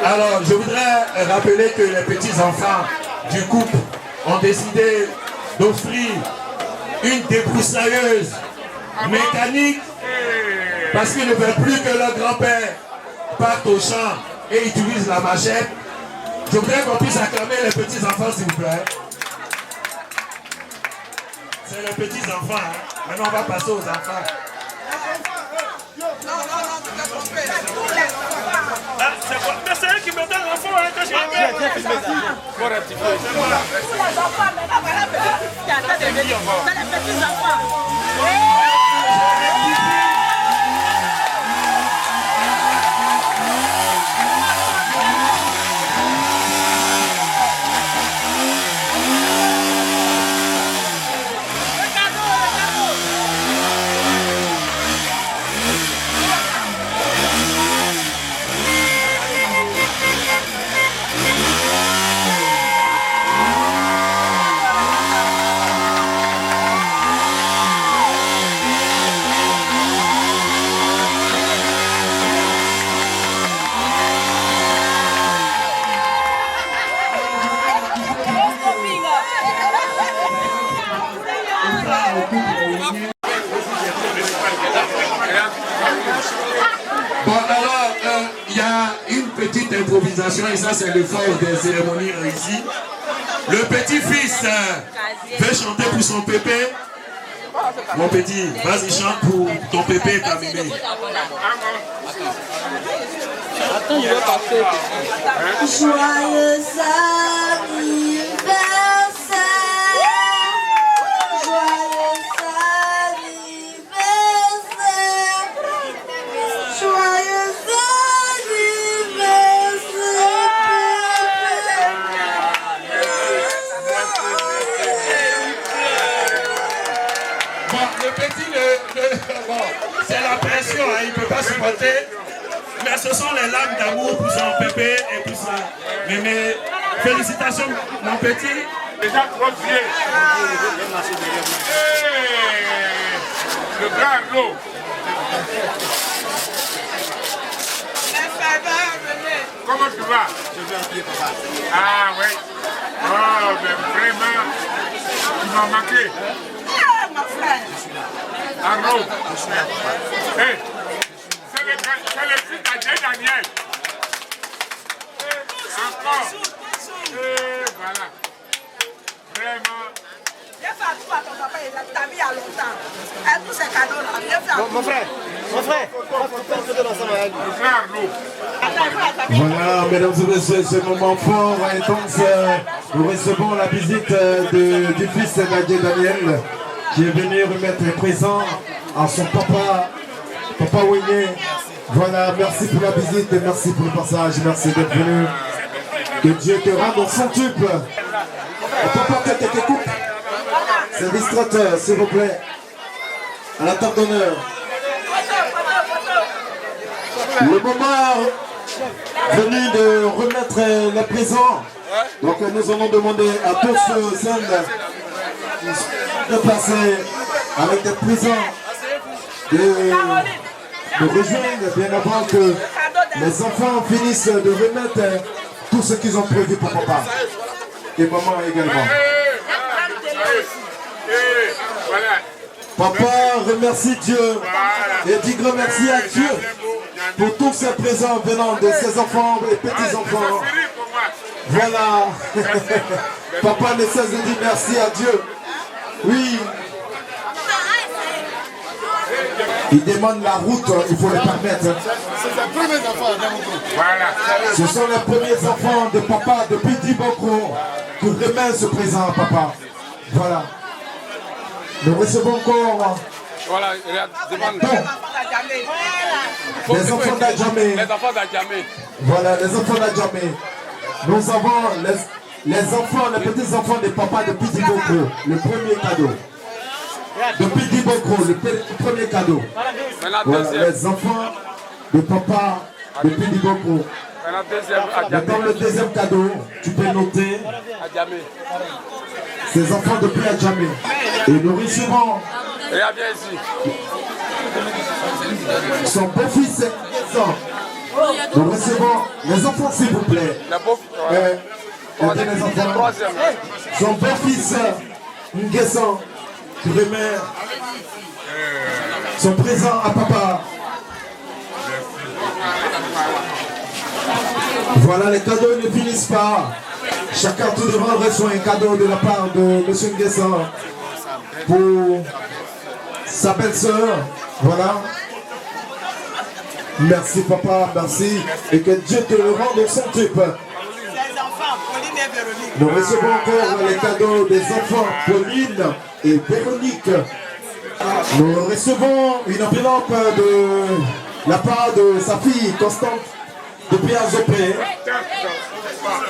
Alors, je voudrais rappeler que les petits-enfants du couple ont décidé d'offrir une débroussailleuse mécanique parce qu'ils ne veulent plus que leur grand-père parte au champ et utilise la machette. Je voudrais qu'on puisse acclamer les petits-enfants, s'il vous plaît. C'est les petits-enfants. Hein. Maintenant, on va passer aux enfants. C'est eux qui me donnent l'enfant quand j'ai fait. Pour rectifier. C'est les enfants, maintenant voilà c'est les petits enfants. petite improvisation et ça c'est le fort des cérémonies ici. Le petit-fils veut chanter pour son pépé. Mon petit, vas-y chante pour ton pépé et ta mémé. Attends, je vais passer. Joyeux anniversaire. Joyeux anniversaire. Joyeux c'est la pression, hein, il ne peut pas supporter. Mais ce sont les larmes d'amour pour son pépé et pour ça. Mais félicitations, mon petit. Déjà trop vieux. Le grand lot. Comment tu vas? Je vais en pied, papa. Ah oui. Oh, mais vraiment, tu m'as manqué. mon frère. Arnaud. Hey, c'est le fils d'Adjé Daniel. Encore. Et voilà. Vraiment. Viens faire tout à ton papa, il t'a mis il y a longtemps. Et tous ces cadeaux-là, viens faire tout. Mon frère, mon frère Arnaud. Voilà, mesdames et messieurs, ce moment fort, intense, nous recevons la visite du fils d'Adjé Daniel, qui est venu remettre un présent à son papa, Papa Wényé. Voilà, merci pour la visite, merci pour le passage, merci d'être venu. Que Dieu te rende au centuple. Papa, quelques coupes. C'est distracteur, s'il vous plaît. À la table d'honneur. Le moment venu de remettre les présents. Donc nous allons demander à tous ceux de passer avec des présents, de rejoindre bien avant que les enfants finissent de remettre tout ce qu'ils ont prévu pour papa et maman également. Papa remercie Dieu et dit grand merci à Dieu pour tous ces présents venant de ses enfants et petits-enfants. Voilà. Papa ne cesse de dire merci à Dieu. Oui. Il demande la route, il faut le permettre. C'est les premiers enfants Voilà. Ce sont les premiers enfants de papa depuis Diboko qui remettent ce présent à papa. Voilà. Nous recevons encore Voilà, demande. les enfants d'Adjamé. Les enfants d'Adjamé. Voilà, les enfants d'Adjamé. Nous avons les enfants, les petits-enfants de papa depuis Diboko, le premier cadeau. Depuis Diboko, le premier cadeau. Voilà, les enfants de papa depuis Diboko. Maintenant, le deuxième cadeau, tu peux noter ces enfants depuis Adjamé. Et nous recevons son beau-fils et nous recevons les enfants, s'il vous plaît. Les enfants. Son beau-fils Nguessan qui remet son présent à papa. Voilà, les cadeaux ne finissent pas. Chacun tout devant reçoit un cadeau de la part de M. Nguessan pour sa belle-sœur. Voilà. Merci papa, merci. Et que Dieu te le rende au centuple. Nous recevons encore les cadeaux des enfants Pauline et Véronique. Nous recevons une enveloppe de la part de sa fille Constante depuis Azopé.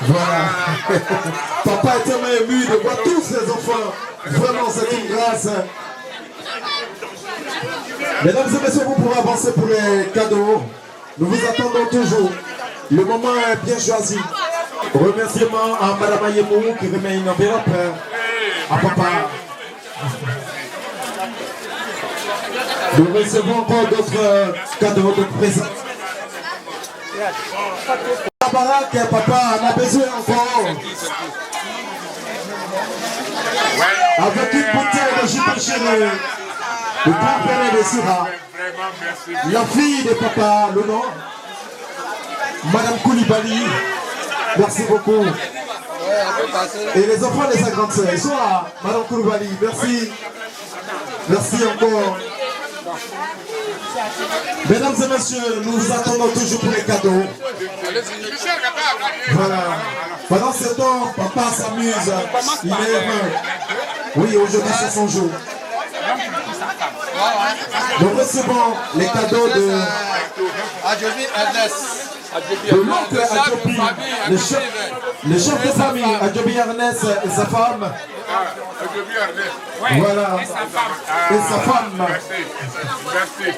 Voilà. Papa est tellement ému de voir tous les enfants. Vraiment, c'est une grâce. Mesdames et messieurs, vous pourrez avancer pour les cadeaux. Nous vous attendons toujours. Le moment est bien choisi. Remerciement à Madame Ayemou qui remet une enveloppe à papa. Nous recevons encore d'autres cadeaux de présents. La baraque, papa, on a besoin encore. Avec une bouteille de jus chéri. Le grand-père de Syrah. La fille de papa, le nom. Madame Koulibaly, merci beaucoup. Et les enfants de sa grande sœur, ils sont là. Madame Koulibaly, merci. Merci encore. Mesdames et messieurs, nous vous attendons toujours pour les cadeaux. Voilà. Pendant ce temps, papa s'amuse. Il est heureux. Oui, aujourd'hui c'est son jour. Nous recevons les cadeaux de l'oncle Adjobi, le chef de famille Adjobi Ernest et sa femme. Voilà. Et sa femme. Merci.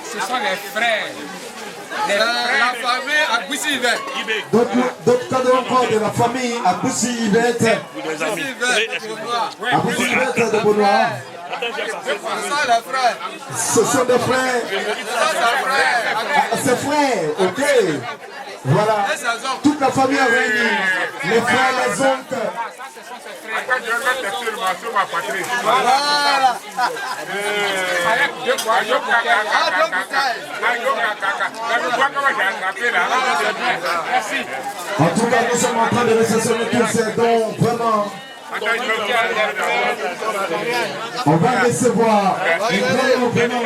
Ce sont les frères. La famille à Boussi Yvette. D'autres cadeaux encore de la famille à Boussi Yvette. À Boussi Yvette de Benoît. Ce sont des frères. Ses frères, ok. Voilà. Toute la famille a réuni. Les frères, les oncles. En tout cas, nous sommes en train de réceptionner tous ces dons, vraiment. On va recevoir vraiment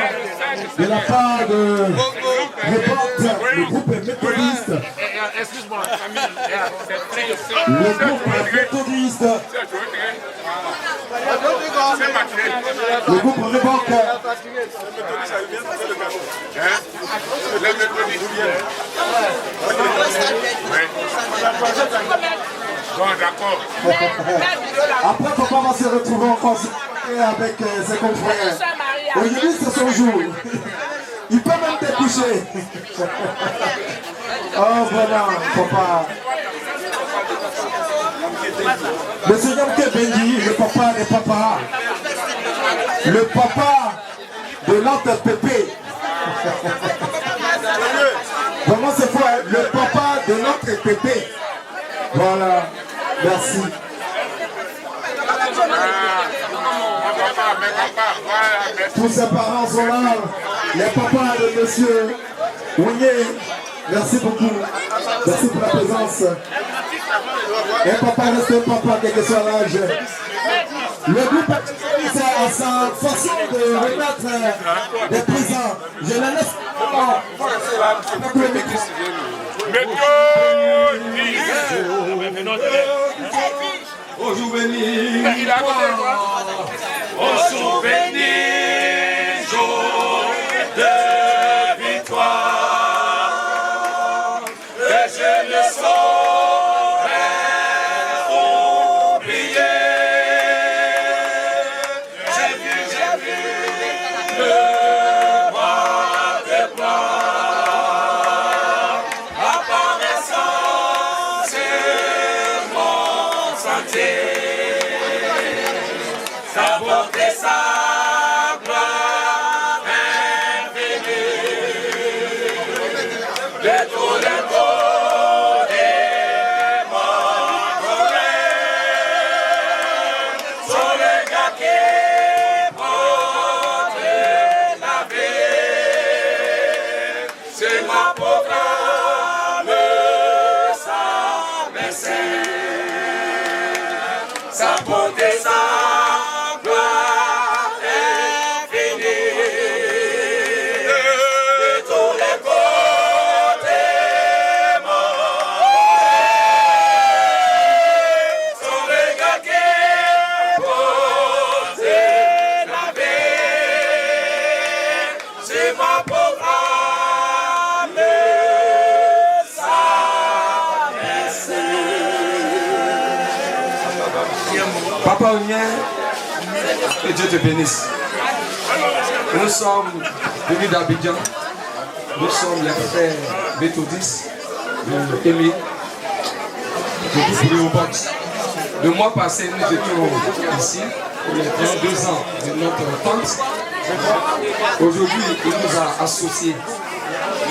de la part de le groupe méthodiste. Excuse-moi, le groupe méthodiste. Le groupe Révoque. Bon, d'accord. Après, papa va se retrouver encore avec ses confrères. Aujourd'hui, c'est son jour. Il peut même te coucher. Oh, voilà, papa. Monsieur Yamke Benji, le papa des papas. Le papa de l'autre pépé. Comment c'est fort, hein? Le papa de notre pépé. Voilà, merci. Tous ses parents sont là. Les papas de monsieur Ounié, merci beaucoup. Merci pour la présence. Et papa reste papa, quel que soit l'âge. Le groupe c'est à sa façon de remettre des présents. Je la laisse. Au souvenir, au souvenir, jour de victoire, et je le saurai oublier. J'ai vu le roi de gloire apparaissant sur mon sentier. Sa beauté, sa gloire infinie, de tous les côtés, mon rêve, sont les gars qui portent la vie. C'est ma pauvre âme, sa mercé, sa beauté, sa Papa Ounien, que Dieu te bénisse. Nous sommes venus d'Abidjan. Nous sommes les frères méthodistes de Émile, de Léopold. Le mois passé, nous étions ici pour les 32 ans de notre tante. Aujourd'hui, il nous a associés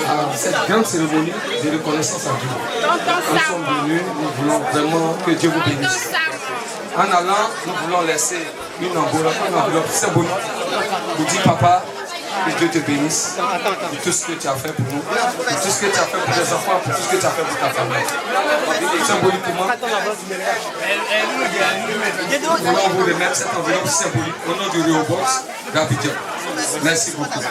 à cette grande cérémonie de reconnaissance à Dieu. Nous sommes venus, nous voulons vraiment que Dieu vous bénisse. En allant, nous voulons laisser une enveloppe symbolique pour dire papa, Que Dieu te bénisse pour tout ce que tu as fait pour nous, pour tout ce que tu as fait pour tes enfants, pour tout ce que tu as fait pour ta famille. Symboliquement, nous voulons vous remettre cette enveloppe symbolique au nom du Rehoboth d'Abidjan. Merci beaucoup.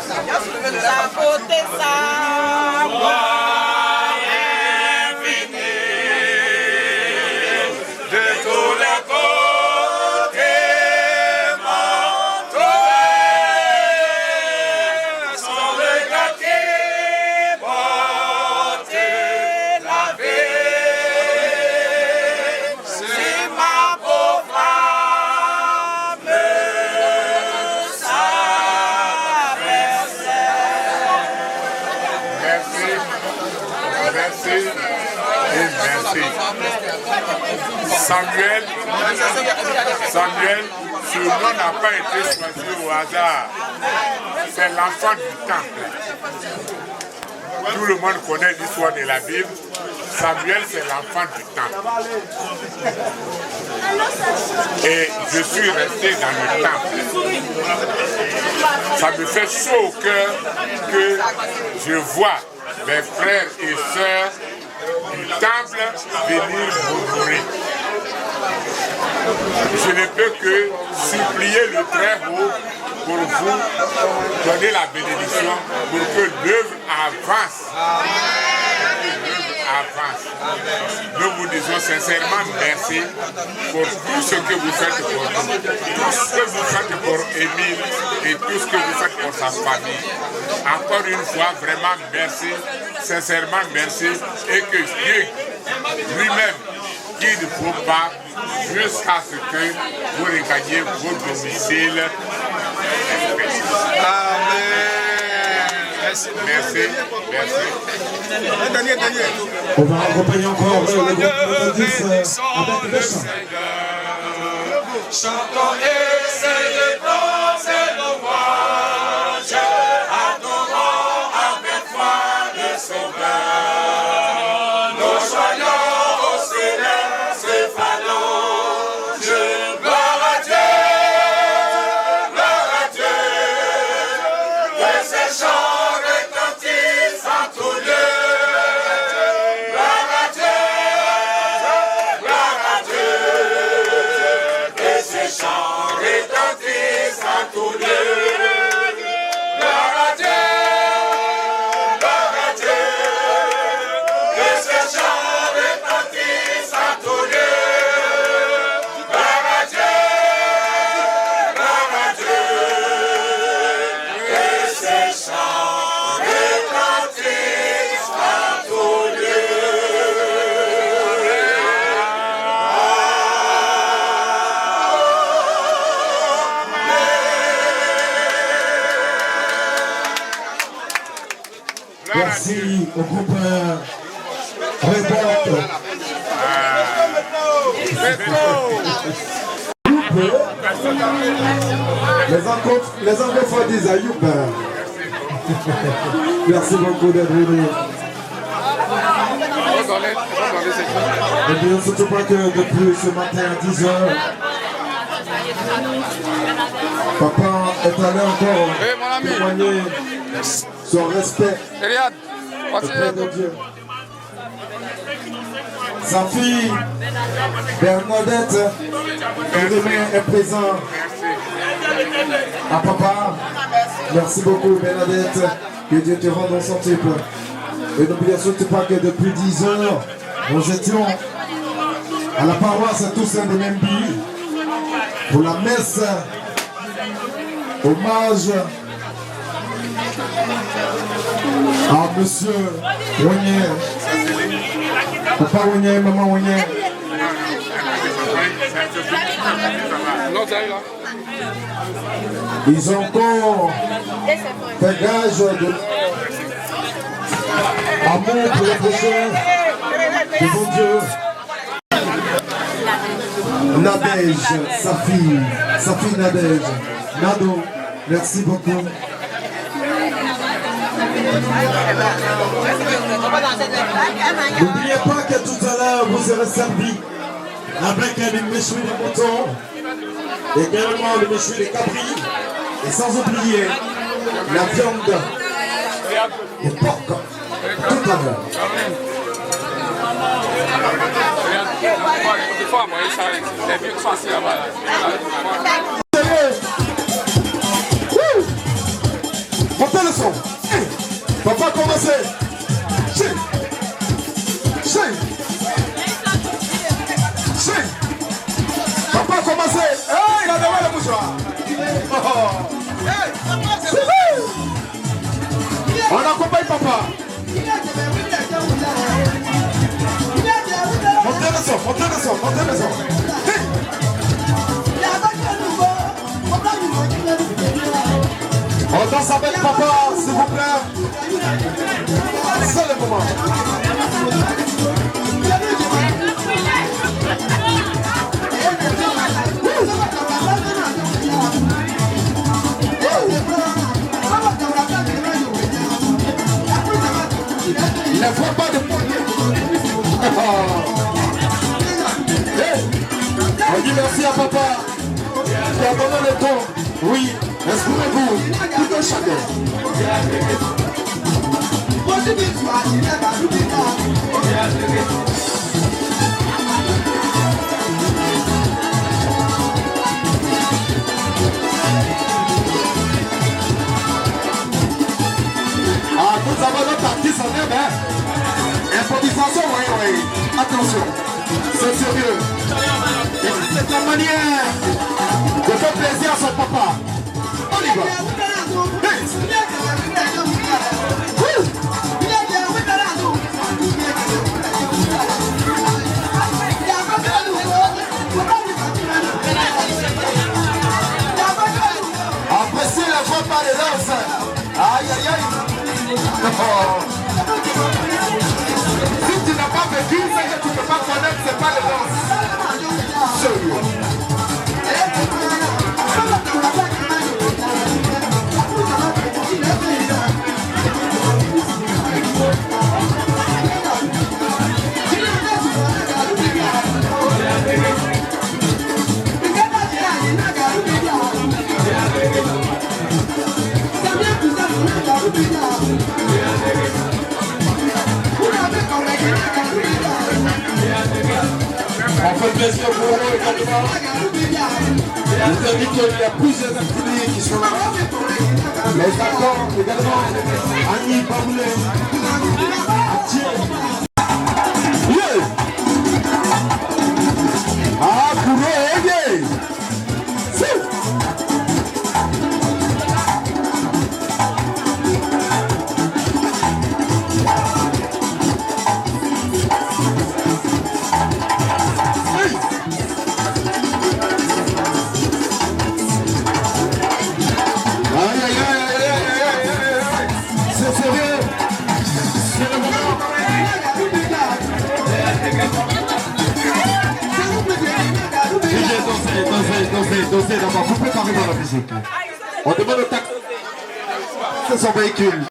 Samuel, ce nom n'a pas été choisi au hasard. C'est l'enfant du temple. Tout le monde connaît l'histoire de la Bible. Samuel, c'est l'enfant du temple. Et je suis resté dans le temple. Ça me fait chaud au cœur que je vois mes frères et sœurs du temple venir murmurer. Je ne peux que supplier le Très-Haut pour vous donner la bénédiction pour que l'œuvre avance. Nous vous disons sincèrement merci pour tout ce que vous faites pour nous, tout ce que vous faites pour Émile et tout ce que vous faites pour sa famille. Encore une fois, vraiment merci, sincèrement merci, et que Dieu lui-même guide vos pas jusqu'à ce que vous regagniez vos domiciles. Amen. Merci. On va accompagner encore le groupe Méthodiste avec le chant. Chantons et célébrons et louanges, adorons avec foi le Sauveur. Nous soyons au céleste phalange, gloire à Dieu, que ces chants retentissent en tous lieux. Gloire à Dieu, que ces chants retentissent en tous lieux. Gloire à Dieu, que ces chants retentissent en tous lieux. Gloire à Dieu, que ces chants retentissent en tous lieux. Merci au groupe Rehoboth. Les anglophones disent Ayoub. Merci beaucoup d'être venu. Et bien surtout pas que depuis ce matin à 10h, papa est allé encore témoigner son respect auprès de Dieu. Sa fille Bernadette est présente à papa. Merci beaucoup Bernadette, que Dieu te rende dans son type. Et n'oubliez surtout pas que depuis 10 heures, nous étions à la paroisse Toussaint de Membi pour la messe hommage à monsieur Wagner, papa Wagner, maman Wagner. Ils ont encore fait gage de amour pour le prochain devant Dieu. Nadège, sa fille Nadège. Nado, merci beaucoup. N'oubliez pas que tout à l'heure vous serez servi avec les méchouis de mouton, également les méchouis de cabri, et sans oublier la viande de porc, tout à l'heure. Montez le son. Papa, commencez. Papa, commencez. Il a devant le mouchoir. On accompagne papa. Montez le son, montez le son, montez le son. On danse avec papa, s'il vous plaît. C'est le moment. Il ne faut pas de on dit merci à papa qui a donné le temps. Oui, exprimez-vous tout un chacun. Ah, nous avons notre artiste en même, hein? Improvisation, oui. Attention, c'est sérieux. C'est la manière de faire plaisir à son papa. On y va. Appréciez la voix par les lances. Aïe, aïe, aïe. Si tu n'as pas vécu, c'est que tu ne peux pas connaître, c'est pas les danses. On fait plaisir pour vous également. Je vous invite, il y a plusieurs activités qui sont là. Les accords également. Annie Baboulé. Ah, Kouré, aidez. Dansez d'abord, vous préparez dans la musique. On demande au taxi. C'est son véhicule.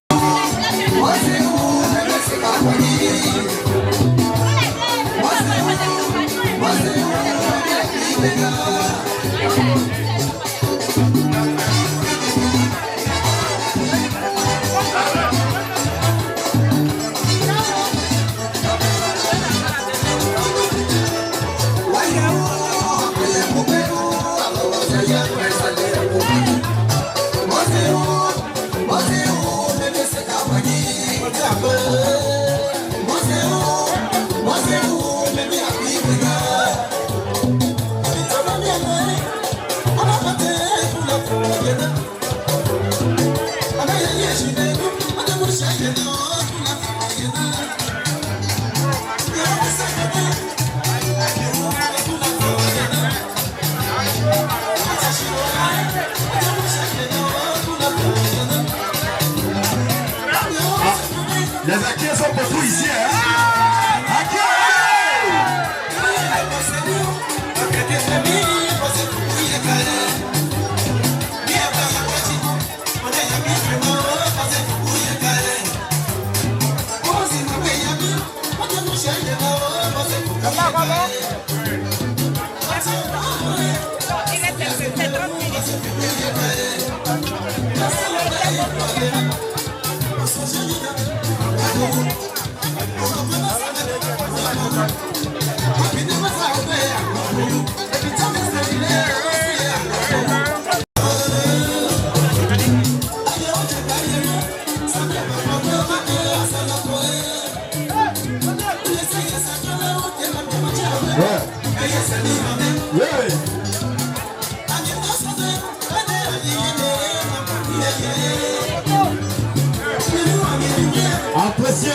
Appréciez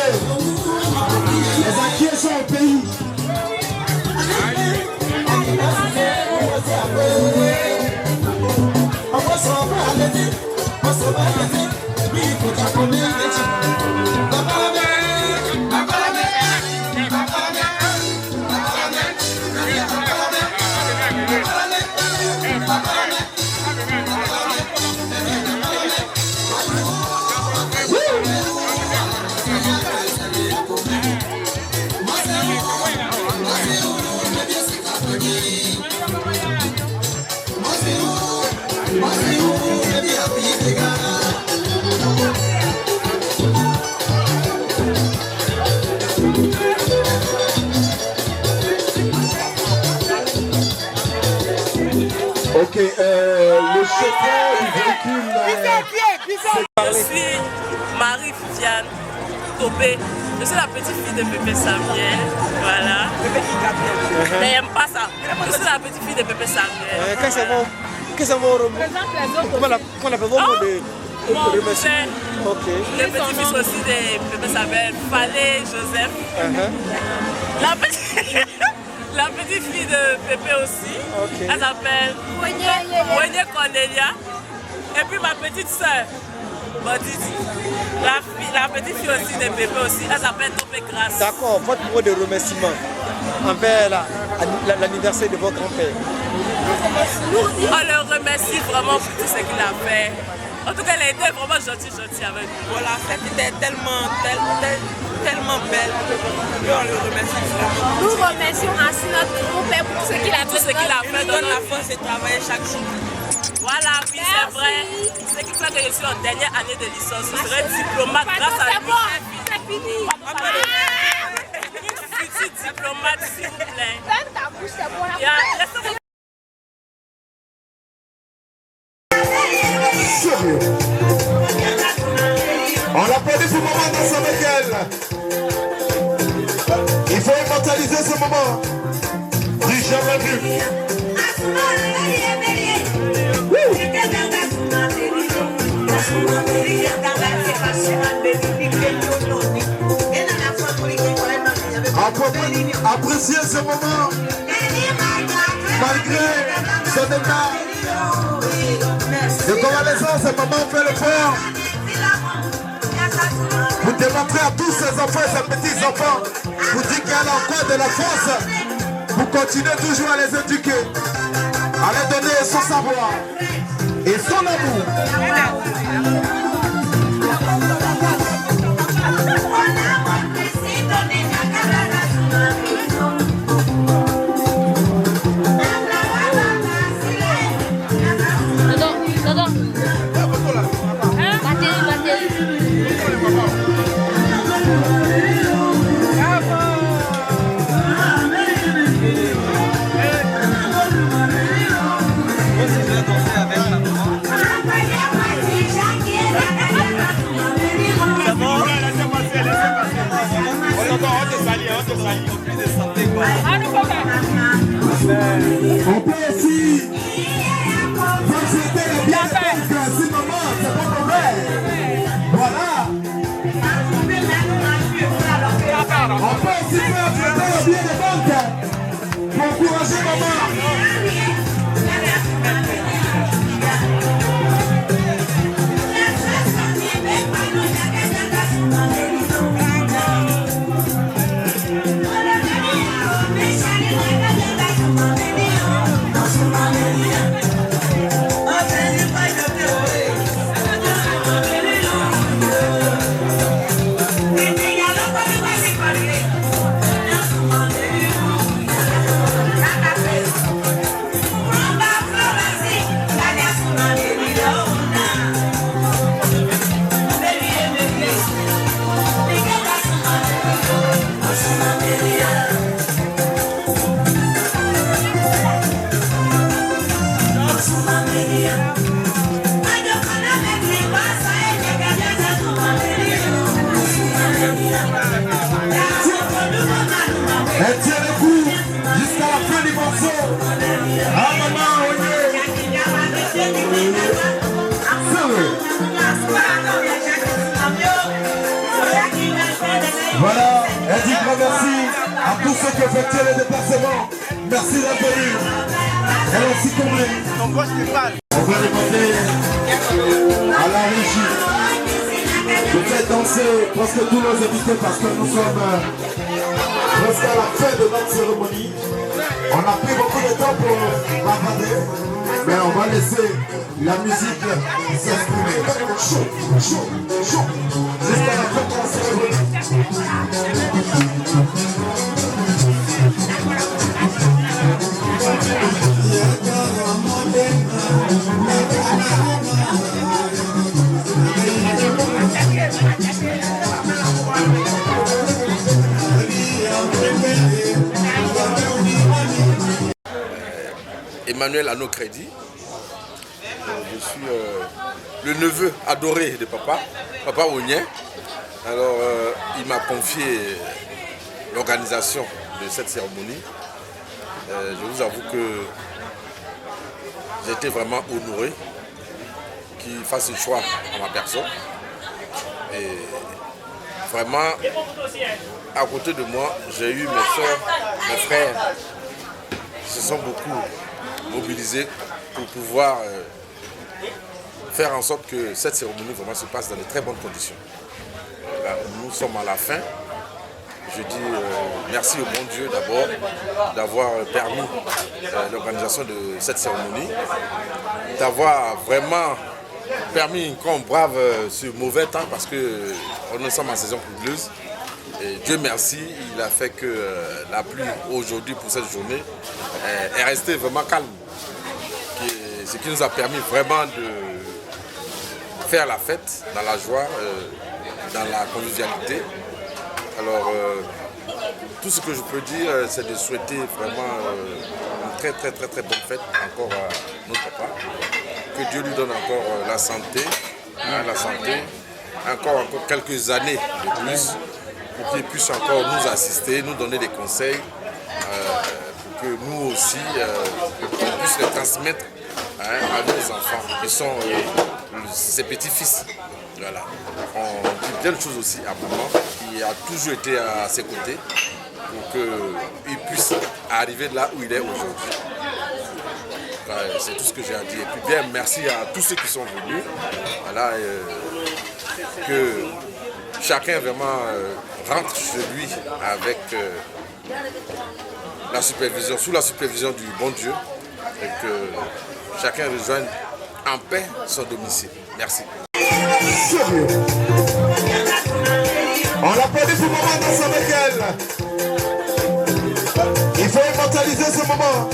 les acquis sont au pays. Ok, le chauffeur du véhicule. Je suis Marie-Viviane Topé. Je suis la petite fille de Pépé Samuel. Voilà. Mais elle n'aime pas ça. Je suis la petite fille de Pépé Samuel. Qu'est-ce qu'on va Mon frère, le petit-fils aussi de Pépé Samuel, Fallait Joseph. La petite fille de Pépé aussi, elle s'appelle Wényé Cornelia. Et puis ma petite soeur, Bodidi. La petite fille aussi de Pépé aussi, elle s'appelle Topé Grasse. D'accord, votre mot de remerciement envers l'anniversaire de votre grand-père. On le remercie vraiment pour tout ce qu'il a fait. En tout cas, elle a été vraiment gentille avec nous. Voilà, la fête était tellement belle. Et on le remercie vraiment. Nous remercions ainsi notre grand-père pour tout ce qu'il a fait. Tout ce qu'il a fait, donne la force et travailler chaque jour. Voilà, oui, c'est vrai. Ce qui fait que je suis en dernière année de licence. Je serai diplomate grâce à lui. C'est fini. Une future diplomate, s'il vous plaît. Ferme ta bouche, c'est bon. On l'applaudit pour maman dans sa Miguel. Il faut immortaliser ce moment. Du jamais vu. Appréciez ce moment. Malgré son état de convalescence, ce moment fait le fort. Vous démontrez à tous ces enfants et ces petits-enfants, vous dites qu'il y a encore de la force, vous continuez toujours à les éduquer, à leur donner son savoir et son amour. On peut aussi procéder bien si maman, c'est pas problème. Voilà. On peut aussi faire le bien de banque pour encourager maman. Elle tient le coup jusqu'à la fin du morceau. Ah maman, voilà, elle dit grand merci à tous ceux qui ont effectué les déplacements. Merci d'être venus. Elle est aussi comblée. On va demander à la régie de faire danser presque tous nos invités parce que nous sommes presque à la fin de notre cérémonie. On a pris beaucoup de temps pour bavarder, mais on va laisser la musique s'exprimer. Chaud, chaud, chaud, jusqu'à la fin de la cérémonie. Emmanuel Anno Crédit. Je suis le neveu adoré de papa Ognien. Alors il m'a confié l'organisation de cette cérémonie. Je vous avoue que j'ai été vraiment honoré qu'il fasse ce choix à ma personne. Et vraiment, à côté de moi, j'ai eu mes soeurs, mes frères qui se sont beaucoup mobilisés pour pouvoir faire en sorte que cette cérémonie vraiment se passe dans de très bonnes conditions. Là, nous sommes à la fin. Je dis merci au bon Dieu d'abord d'avoir permis l'organisation de cette cérémonie, d'avoir vraiment permis qu'on brave ce mauvais temps parce que nous sommes en saison pluvieuse. Et Dieu merci, il a fait que la pluie aujourd'hui pour cette journée est restée vraiment calme. Ce qui nous a permis vraiment de faire la fête dans la joie, dans la convivialité. Alors, tout ce que je peux dire, c'est de souhaiter vraiment une très bonne fête encore à notre papa. Que Dieu lui donne encore la santé, encore quelques années de plus, pour qu'il puisse encore nous assister, nous donner des conseils, pour que nous aussi, on puisse les transmettre à nos enfants, qui sont ses petits-fils. Voilà. On dit bien de choses aussi à maman, qui a toujours été à ses côtés, pour qu'il puisse arriver là où il est aujourd'hui. C'est tout ce que j'ai à dire. Et puis bien, merci à tous ceux qui sont venus. Voilà, que chacun vraiment rentre chez lui avec la supervision, sous la supervision du bon Dieu, et que chacun rejoigne en paix son domicile. Merci. On applaudit pour maman dans avec elle. Il faut immortaliser ce moment.